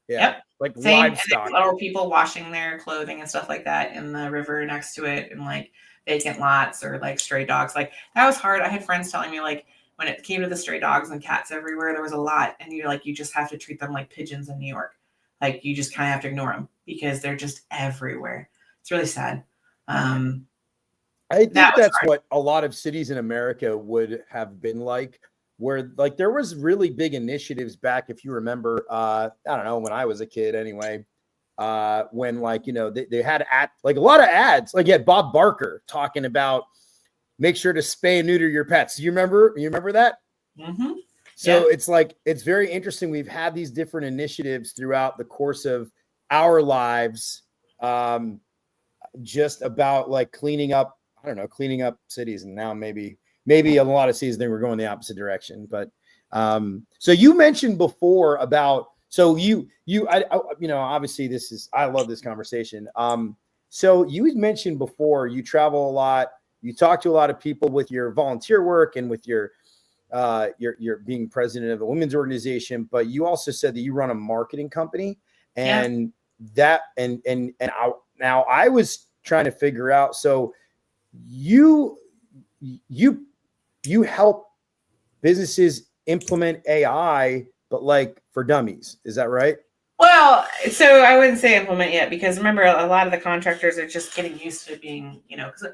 Yeah, Yep. like Same. And livestock. there were people washing their clothing and stuff like that in the river next to it, and like vacant lots or like stray dogs. Like that was hard. I had friends telling me like when it came to the stray dogs and cats everywhere, there was a lot, and you just have to treat them like pigeons in New York. Like you just kind of have to ignore them because they're just everywhere. It's really sad. I think That was that's hard. what a lot of cities in America would have been like, where like there was really big initiatives back, if you remember, I don't know, when I was a kid anyway, when like, you know, they had like a lot of ads, like you had Bob Barker talking about make sure to spay and neuter your pets. You remember that? Mm-hmm. So it's like, it's very interesting. We've had these different initiatives throughout the course of our lives, just about like cleaning up cities. And now maybe a lot of cities think we're going the opposite direction. But so you mentioned before about, so I obviously I love this conversation. So you mentioned before you travel a lot, you talk to a lot of people with your volunteer work and with your being president of a women's organization, but you also said that you run a marketing company, and now I was trying to figure out, so you help businesses implement AI, but like for dummies. Is that right? Well, so I wouldn't say implement yet, because remember, a lot of the contractors are just getting used to being, because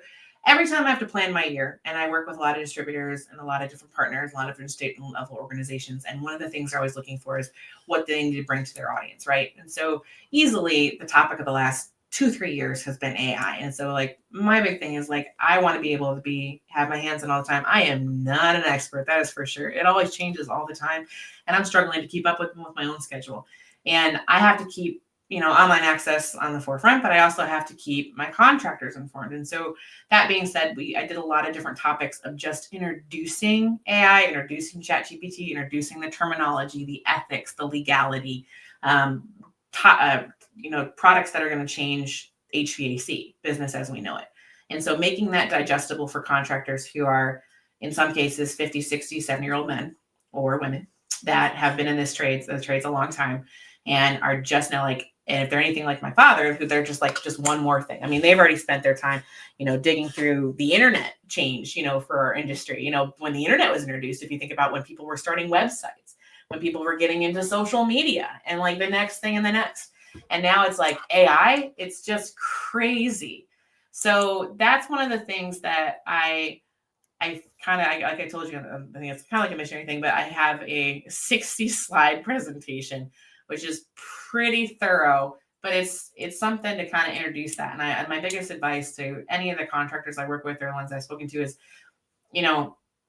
every time I have to plan my year, and I work with a lot of distributors and a lot of different partners, a lot of different state level organizations. And one of the things they're always looking for is what they need to bring to their audience, right? And so easily the topic of the last 2-3 years has been AI. And so like my big thing is like, I want to be able to have my hands on all the time. I am not an expert, that is for sure. It always changes all the time. And I'm struggling to keep up with my own schedule. And I have to keep, online access on the forefront, but I also have to keep my contractors informed. And so that being said, I did a lot of different topics of just introducing AI, introducing ChatGPT, introducing the terminology, the ethics, the legality, products that are going to change HVAC business as we know it. And so making that digestible for contractors who are, in some cases, 50, 60, 70-year-old men or women that have been in the trades a long time and are just now like, and if they're anything like my father, who they're just like, just one more thing. I mean, they've already spent their time, digging through the internet change, for our industry. When the internet was introduced, if you think about when people were starting websites, when people were getting into social media and like the next thing and the next. And now it's like AI, it's just crazy. So that's one of the things that I kind of, like I told you, I think it's kind of like a missionary thing, but I have a 60-slide presentation, which is pretty thorough, but it's something to kind of introduce that. And my biggest advice to any of the contractors I work with or the ones I've spoken to is,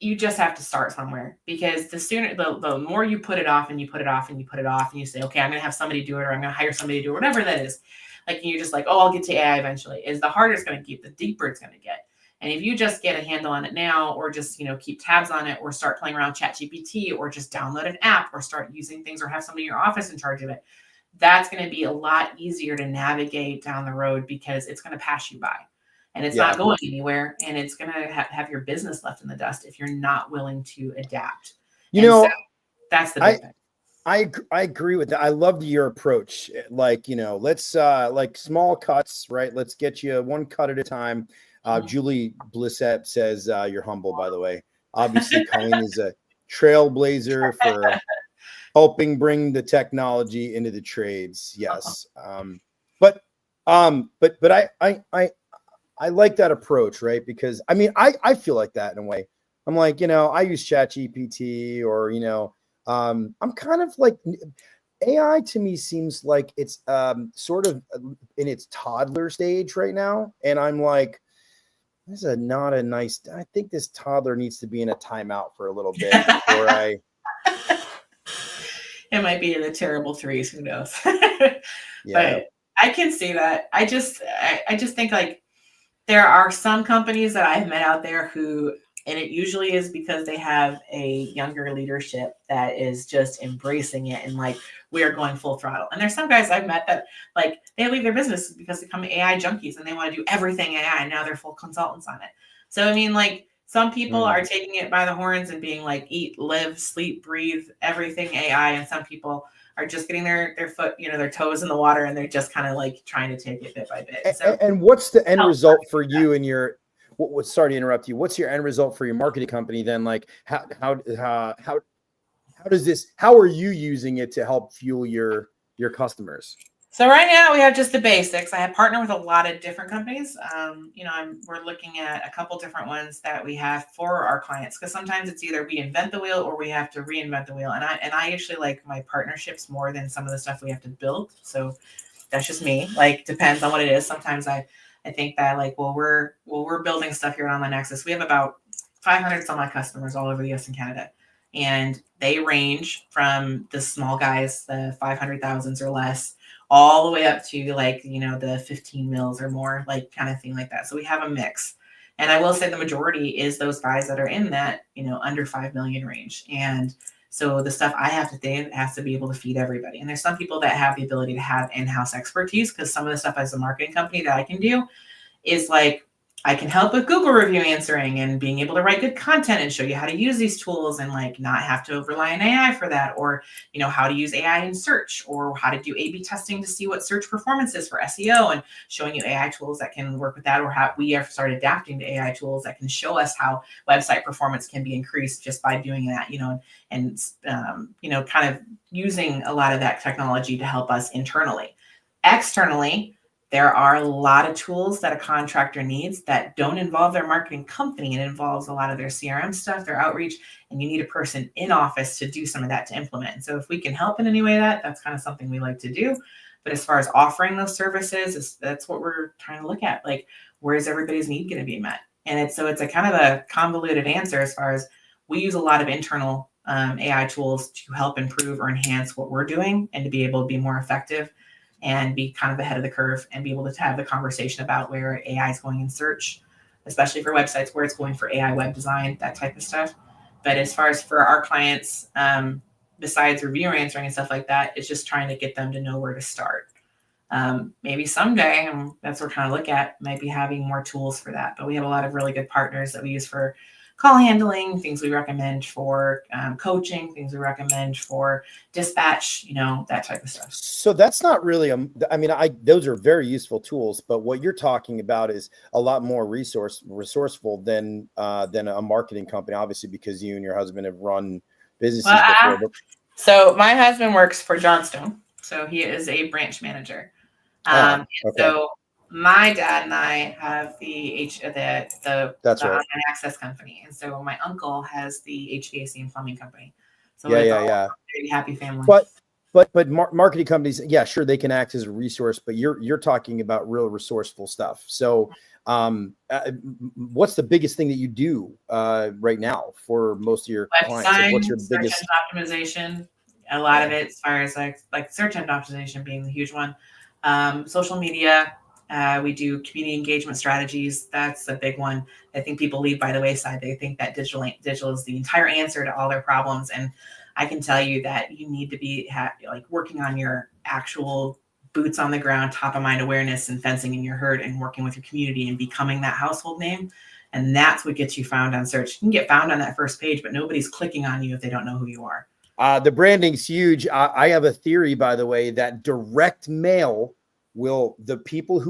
you just have to start somewhere, because the more you put it off and you put it off and you put it off and you say, okay, I'm going to have somebody do it, or I'm going to hire somebody to do it, whatever that is. Like, you're just like, oh, I'll get to AI eventually, is the harder it's going to get, the deeper it's going to get. And if you just get a handle on it now, or just, keep tabs on it, or start playing around ChatGPT, or just download an app, or start using things, or have somebody in your office in charge of it, that's going to be a lot easier to navigate down the road, because it's going to pass you by. And it's not going anywhere, and it's going to have your business left in the dust if you're not willing to adapt. So that's the big thing. I agree with that. I love your approach. Like, let's like small cuts, right? Let's get you one cut at a time. Julie Blissett says you're humble, by the way. Obviously, Colleen is a trailblazer for helping bring the technology into the trades. Yes. But I like that approach, right? Because I mean, I feel like that in a way. I'm like, I use ChatGPT, or, I'm kind of like, AI to me seems like it's sort of in its toddler stage right now. And I'm like, this is I think this toddler needs to be in a timeout for a little bit before It might be the terrible threes, who knows? Yeah. But I can see that. I just think like there are some companies that I've met out there who, and it usually is because they have a younger leadership that is just embracing it and like, we are going full throttle. And there's some guys I've met that like they leave their business because they become AI junkies and they want to do everything AI, and now they're full consultants on it. So I mean, like some people are taking it by the horns and being like, eat, live, sleep, breathe, everything AI, and some people are just getting their foot, their toes in the water, and they're just kind of like trying to take it bit by bit. So, and what's the end result for you and your? Sorry to interrupt you. What's your end result for your marketing company then? Like how does this? How are you using it to help fuel your customers? So right now we have just the basics. I have partnered with a lot of different companies. We're looking at a couple different ones that we have for our clients, because sometimes it's either we invent the wheel or we have to reinvent the wheel. And I actually like my partnerships more than some of the stuff we have to build. So that's just me. Like depends on what it is. Sometimes I think that like, we're building stuff here at Online Access. We have about 500 some odd customers all over the US and Canada. And they range from the small guys, the 500,000s or less, all the way up to like, the 15 mils or more, like kind of thing like that. So we have a mix. And I will say the majority is those guys that are in that, under 5 million range. And so the stuff I have to do has to be able to feed everybody. And there's some people that have the ability to have in-house expertise, because some of the stuff as a marketing company that I can do is like, I can help with Google review answering and being able to write good content and show you how to use these tools and like not have to rely on AI for that, or, how to use AI in search, or how to do A/B testing to see what search performance is for SEO, and showing you AI tools that can work with that, or how we have started adapting to AI tools that can show us how website performance can be increased just by doing that, and kind of using a lot of that technology to help us internally. Externally, there are a lot of tools that a contractor needs that don't involve their marketing company. It involves a lot of their CRM stuff, their outreach, and you need a person in office to do some of that to implement. And so if we can help in any way, that's kind of something we like to do. But as far as offering those services, that's what we're trying to look at. Like, where's everybody's need going to be met? And it's a kind of a convoluted answer as far as we use a lot of internal AI tools to help improve or enhance what we're doing and to be able to be more effective and be kind of ahead of the curve and be able to have the conversation about where AI is going in search, especially for websites, where it's going for AI web design, that type of stuff. But as far as for our clients, besides review answering and stuff like that, it's just trying to get them to know where to start. Maybe someday, and that's what we're trying to look at, might be having more tools for that. But we have a lot of really good partners that we use for call handling, things we recommend for coaching, things we recommend for dispatch, that type of stuff. So that's not really those are very useful tools, but what you're talking about is a lot more resourceful than a marketing company, obviously, because you and your husband have run businesses before. So my husband works for Johnstone, so he is a branch manager. Okay. So my dad and I have the online access company, and so my uncle has the HVAC and plumbing company. So we're a very happy family. But marketing companies, yeah, sure, they can act as a resource, but you're talking about real resourceful stuff. So, what's the biggest thing that you do right now for most of your clients? Like what's your biggest search engine optimization? A lot of it, as far as like search engine optimization being the huge one. Social media. We do community engagement strategies. That's a big one. I think people leave by the wayside. They think that digital is the entire answer to all their problems. And I can tell you that you need to be working on your actual boots on the ground, top of mind awareness and fencing in your herd and working with your community and becoming that household name. And that's what gets you found on search. You can get found on that first page, but nobody's clicking on you if they don't know who you are. The branding's huge. I have a theory, by the way, that direct mail the people that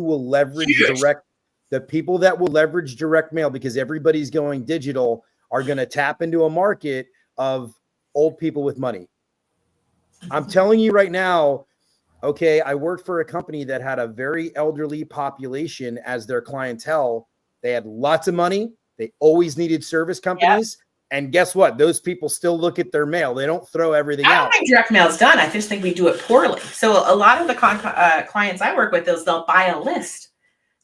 will leverage direct mail, because everybody's going digital, are going to tap into a market of old people with money. I'm telling you right now, okay, I worked for a company that had a very elderly population as their clientele. They had lots of money. They always needed service companies. Yeah. And guess what? Those people still look at their mail. They don't throw everything out. I don't think direct mail is done. I just think we do it poorly. So a lot of the clients I work with, they'll buy a list.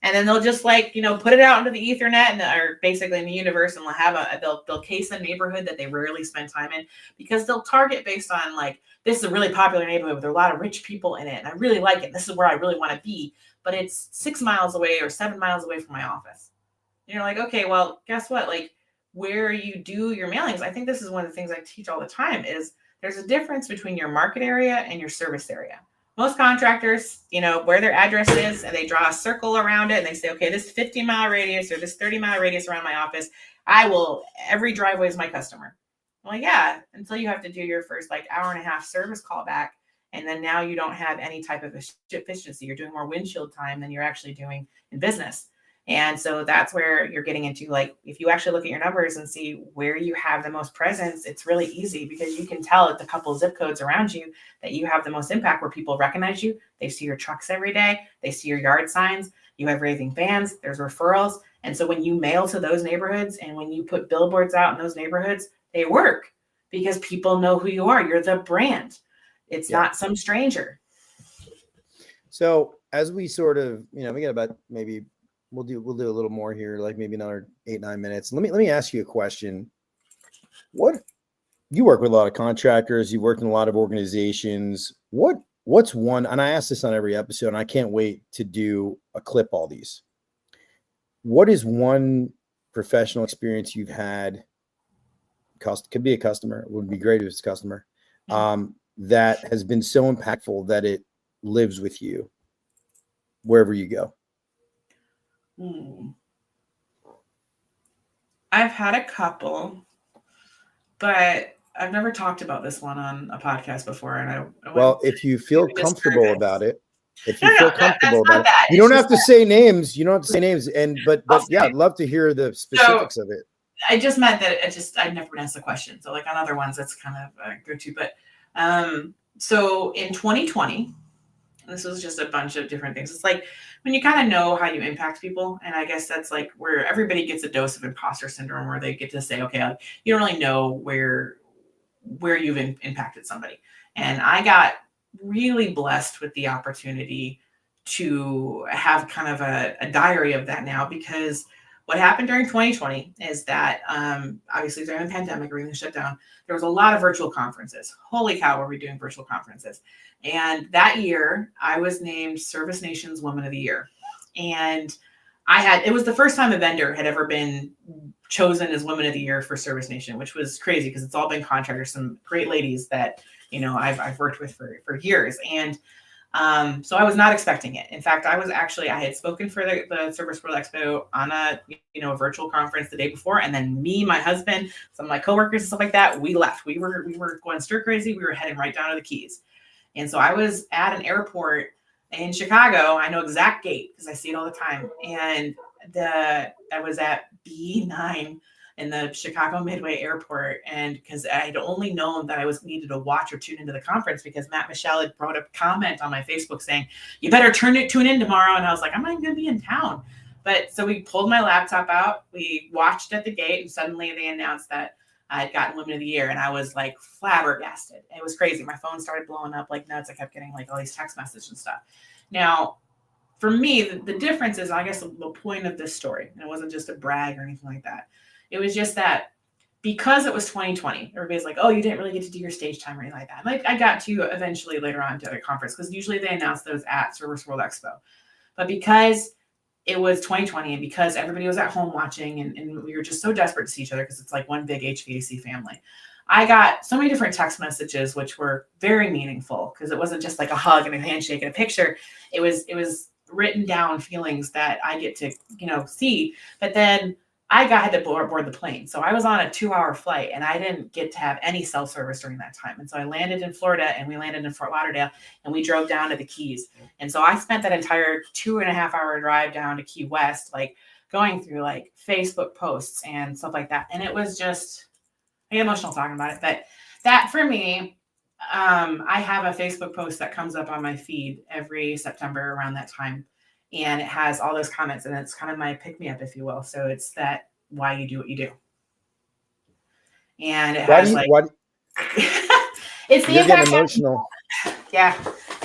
And then they'll just like, put it out into the Ethernet or basically in the universe, and they'll case a neighborhood that they rarely spend time in, because they'll target based on like, this is a really popular neighborhood with a lot of rich people in it, and I really like it. This is where I really want to be, but it's 6 miles away or 7 miles away from my office. And you're like, okay, well, guess what? Like, where you do your mailings, I think this is one of the things I teach all the time, is there's a difference between your market area and your service area. Most contractors, where their address is, and they draw a circle around it, and they say, okay, this 50-mile radius or this 30-mile radius around my office, every driveway is my customer. Well, yeah, until you have to do your first like hour and a half service call back. And then now you don't have any type of efficiency. You're doing more windshield time than you're actually doing in business. And so that's where you're getting into, like, if you actually look at your numbers and see where you have the most presence, it's really easy, because you can tell at the couple zip codes around you that you have the most impact, where people recognize you. They see your trucks every day. They see your yard signs. You have raving fans. There's referrals. And so when you mail to those neighborhoods and when you put billboards out in those neighborhoods, they work because people know who you are. You're the brand. It's not some stranger. So as we sort of, we got about maybe we'll do a little more here, like maybe another 8-9 minutes. Let me ask you a question. You work with a lot of contractors, you've worked in a lot of organizations. What's one, and I ask this on every episode, and I can't wait to do a clip all these. What is one professional experience you've had? Could be a customer. It would be great if it's a customer. That has been so impactful that it lives with you wherever you go. I've had a couple, but I've never talked about this one on a podcast before. And if you feel comfortable about it, you don't have to say names. You don't have to say names. But yeah, I'd love to hear the specifics of it. I just meant that I've never been asked the question. So like on other ones, that's kind of a go-to. But so in 2020, this was just a bunch of different things. It's like when you kind of know how you impact people. And I guess that's like where everybody gets a dose of imposter syndrome, where they get to say, okay, like, you don't really know where you've impacted somebody. And I got really blessed with the opportunity to have kind of a diary of that now, because what happened during 2020 is that obviously during the pandemic, everything shut down. There was a lot of virtual conferences. Holy cow, were we doing virtual conferences? And that year, I was named Service Nation's Woman of the Year. And it was the first time a vendor had ever been chosen as Woman of the Year for Service Nation, which was crazy because it's all been contractors, some great ladies that, I've worked with for years. And so I was not expecting it. In fact, I had spoken for the Service World Expo on a virtual conference the day before. And then me, my husband, some of my coworkers and stuff like that, we left. We were going stir crazy. We were heading right down to the Keys. And so I was at an airport in Chicago. I know exact gate because I see it all the time. And I was at B9 in the Chicago Midway Airport. And because I had only known that I needed to watch or tune into the conference because Matt Michelle had brought a comment on my Facebook saying, you better tune in tomorrow. And I was like, I'm not even going to be in town. But so we pulled my laptop out. We watched at the gate, and suddenly they announced that I had gotten Women of the Year, and I was like flabbergasted. It was crazy. My phone started blowing up like nuts. I kept getting like all these text messages and stuff. Now, for me, the difference is, I guess, the point of this story, and it wasn't just a brag or anything like that. It was just that because it was 2020, everybody's like, oh, you didn't really get to do your stage time or anything like that. Like I got to eventually later on to the conference, because usually they announce those at Service World Expo. But because it was 2020 and because everybody was at home watching and we were just so desperate to see each other because it's like one big HVAC family, I got so many different text messages, which were very meaningful because it wasn't just like a hug and a handshake and a picture. It was written down feelings that I get to, see. But then I had to board the plane. So I was on a 2-hour flight and I didn't get to have any cell service during that time. And so I landed in Florida and we landed in Fort Lauderdale and we drove down to the Keys. And so I spent that entire 2.5-hour drive down to Key West, like going through like Facebook posts and stuff like that. And it was just, I get emotional talking about it. But that for me, I have a Facebook post that comes up on my feed every September around that time. And it has all those comments, and it's kind of my pick-me-up, if you will. So it's that why you do what you do. And it has it's the you're impact. Getting emotional. Yeah.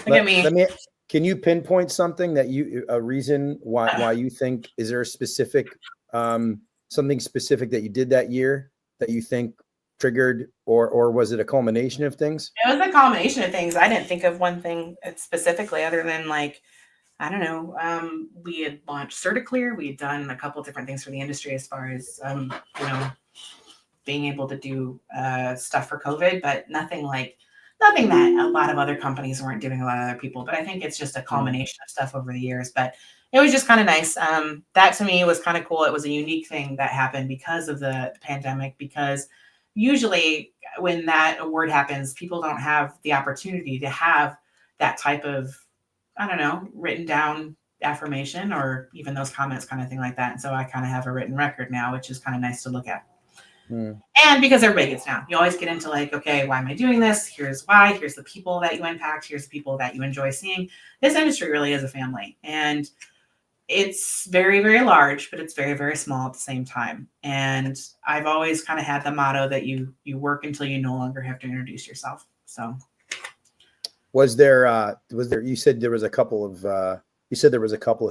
Look at me. Can you pinpoint something that a reason why you think, is there a specific, something specific that you did that year that you think triggered, or was it a culmination of things? It was a combination of things. I didn't think of one thing specifically other than like, I don't know. We had launched CertiClear. We had done a couple of different things for the industry as far as, being able to do stuff for COVID, but nothing that a lot of other companies weren't doing, a lot of other people. But I think it's just a culmination of stuff over the years. But it was just kind of nice. That to me was kind of cool. It was a unique thing that happened because of the pandemic, because usually when that award happens, people don't have the opportunity to have that type of, I don't know, written down affirmation or even those comments, kind of thing like that. And so I kind of have a written record now, which is kind of nice to look at. And because everybody gets down, you always get into like, okay, why am I doing this? Here's why. Here's the people that you impact. Here's the people that you enjoy seeing. This industry really is a family, and it's very, very large, but it's very, very small at the same time. And I've always kind of had the motto that you work until you no longer have to introduce yourself. So Was there, you said there was a couple of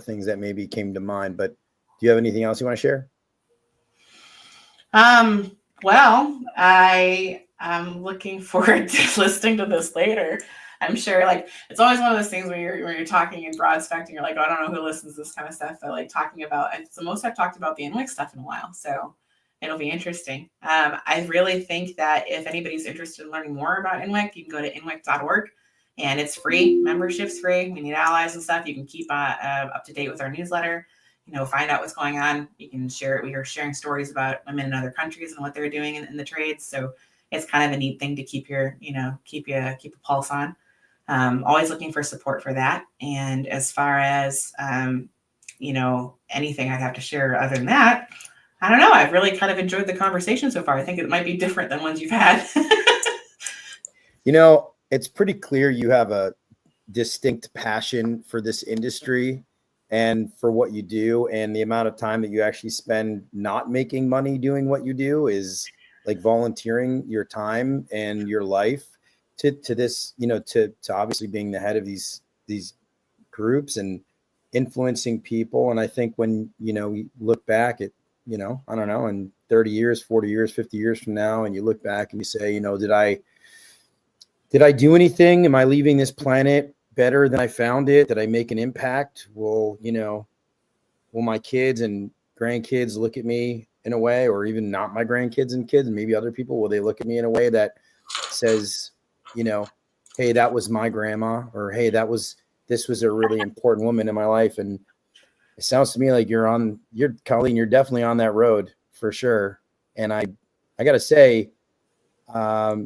things that maybe came to mind, but do you have anything else you want to share? Well, I'm looking forward to listening to this later. I'm sure, like, it's always one of those things when you're talking in broad spectrum, you're like, oh, I don't know who listens to this kind of stuff. I like talking about, it's the most I've talked about the INWIC stuff in a while. So it'll be interesting. I really think that if anybody's interested in learning more about INWIC, you can go to inwic.org, and it's free. Membership's free. We need allies and stuff. You can keep up to date with our newsletter. Find out what's going on. You can share it. We are sharing stories about women in other countries and what they're doing in the trades. So it's kind of a neat thing to keep a pulse on. Always looking for support for that. And as far as, anything I'd have to share other than that, I don't know. I've really kind of enjoyed the conversation so far. I think it might be different than ones you've had. It's pretty clear you have a distinct passion for this industry and for what you do, and the amount of time that you actually spend not making money doing what you do is like volunteering your time and your life to this, to obviously being the head of these groups and influencing people. And I think when, we look back at, I don't know, in 30 years, 40 years, 50 years from now, and you look back and you say, did I do anything? Am I leaving this planet better than I found it? Did I make an impact? Will my kids and grandkids look at me in a way, or even not my grandkids and kids, and maybe other people, will they look at me in a way that says, hey, that was my grandma, or hey, this was a really important woman in my life? And it sounds to me like Colleen, you're definitely on that road for sure. And I gotta say, I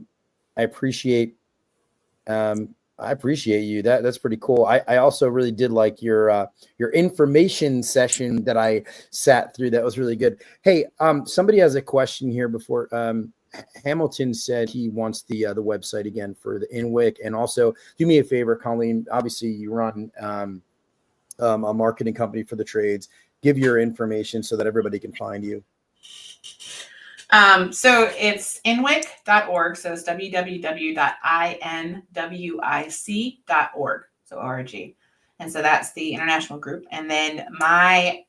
appreciate you. That's pretty cool. I also really did like your information session that I sat through. That was really good. Hey, somebody has a question here before. Hamilton said he wants the website again for the INWIC, and also do me a favor, Colleen. Obviously, you run a marketing company for the trades. Give your information so that everybody can find you. So it's inwic.org. So it's www.inwic.org. So org. And so that's the international group. And then my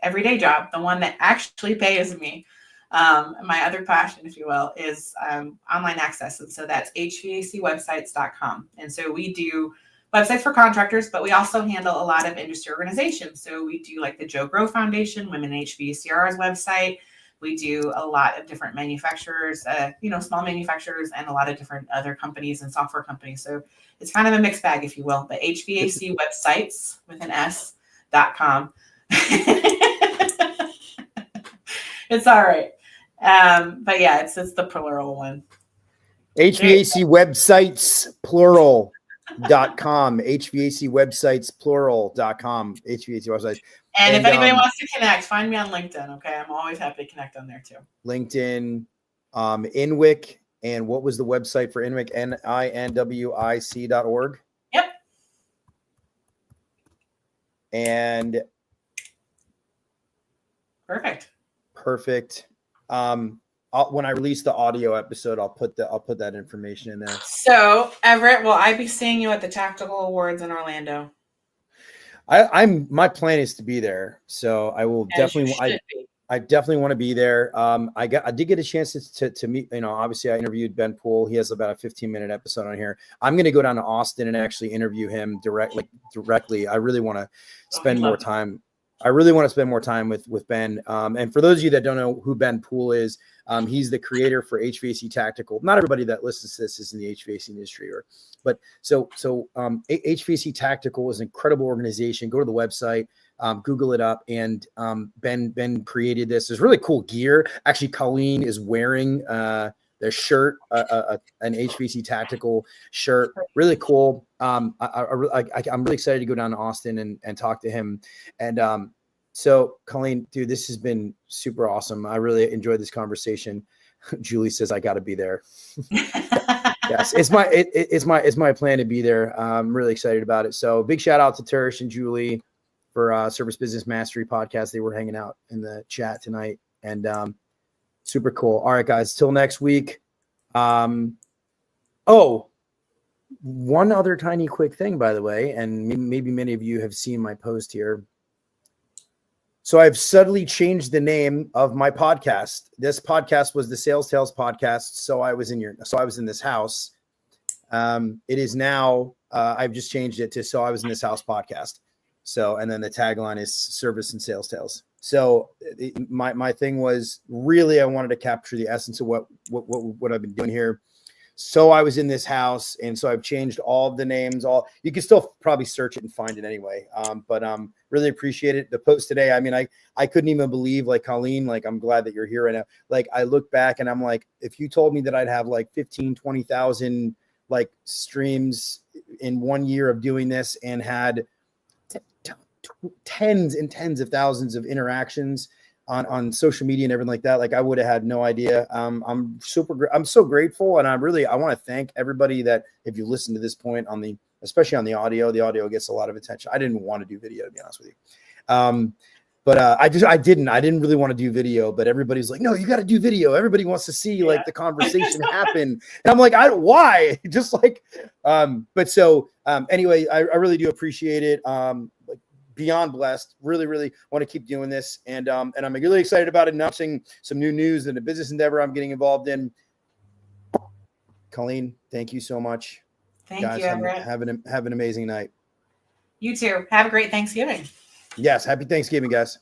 everyday job, the one that actually pays me, my other passion, if you will, is online access. And so that's HVACwebsites.com. And so we do websites for contractors, but we also handle a lot of industry organizations. So we do like the Joe Grow Foundation, Women in HVACR's website. We do a lot of different manufacturers, small manufacturers, and a lot of different other companies and software companies. So it's kind of a mixed bag, if you will, but HVAC websites with an S.com. It's all right. But yeah, it's the plural one. HVAC websites, plural.com. HVAC websites, plural.com. HVAC websites. And if anybody wants to connect, find me on LinkedIn. Okay. I'm always happy to connect on there too. LinkedIn, INWIC. And what was the website for INWIC? INWIC.org. Yep. And perfect. I'll when I release the audio episode, I'll put that information in there. So Everett, will I be seeing you at the Tactical Awards in Orlando? My plan is to be there, so I will definitely. I definitely want to be there. I did get a chance to meet. Obviously, I interviewed Ben Poole. He has about a 15-minute episode on here. I'm going to go down to Austin and actually interview him directly. I really want to spend more time. I really want to spend more time with Ben. And for those of you that don't know who Ben Poole is, he's the creator for HVAC Tactical. Not everybody that listens to this is in the HVAC industry, but HVAC Tactical is an incredible organization. Go to the website, Google it up, and Ben created this. There's really cool gear. Actually, Colleen is wearing their shirt, an HVAC Tactical shirt. Really cool. I'm really excited to go down to Austin and talk to him. And so, Colleen, dude, this has been super awesome. I really enjoyed this conversation. Julie says I got to be there. Yes, it's my plan to be there. I'm really excited about it. So, big shout out to Tersh and Julie for Service Business Mastery podcast. They were hanging out in the chat tonight, and super cool. All right, guys, till next week. One other tiny quick thing, by the way, and maybe many of you have seen my post here. So I've subtly changed the name of my podcast. This podcast was the Sales Tales podcast. So I was in this house. It is now, I've just changed it to So I Was in This House podcast. So, and then the tagline is Service and Sales Tales. So my thing was really, I wanted to capture the essence of what I've been doing here. So I was in this house, and so I've changed all of the names. You can still probably search it and find it anyway. But really appreciate it. The post today, I mean, I couldn't even believe, like, Colleen, like, I'm glad that you're here right now. Like, I look back and I'm like, if you told me that I'd have like 15, 20,000 like streams in 1 year of doing this and had tens and tens of thousands of interactions on social media and everything like that, like, I would have had no idea. I'm so grateful, and I want to thank everybody that, if you listen to this point especially on the audio gets a lot of attention. I didn't want to do video, to be honest with you. But I didn't really want to do video, but everybody's like, no, you got to do video. Everybody wants to see like the conversation happen. And I'm like, why? Just like, but so anyway, I really do appreciate it. Beyond blessed, really want to keep doing this, and I'm really excited about announcing some new news in the business endeavor I'm getting involved in. Colleen, thank you so much. Thank you, Everett. Have an amazing night. You too. Have a great Thanksgiving. Yes, happy Thanksgiving, guys.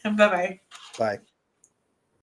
Bye-bye. Bye.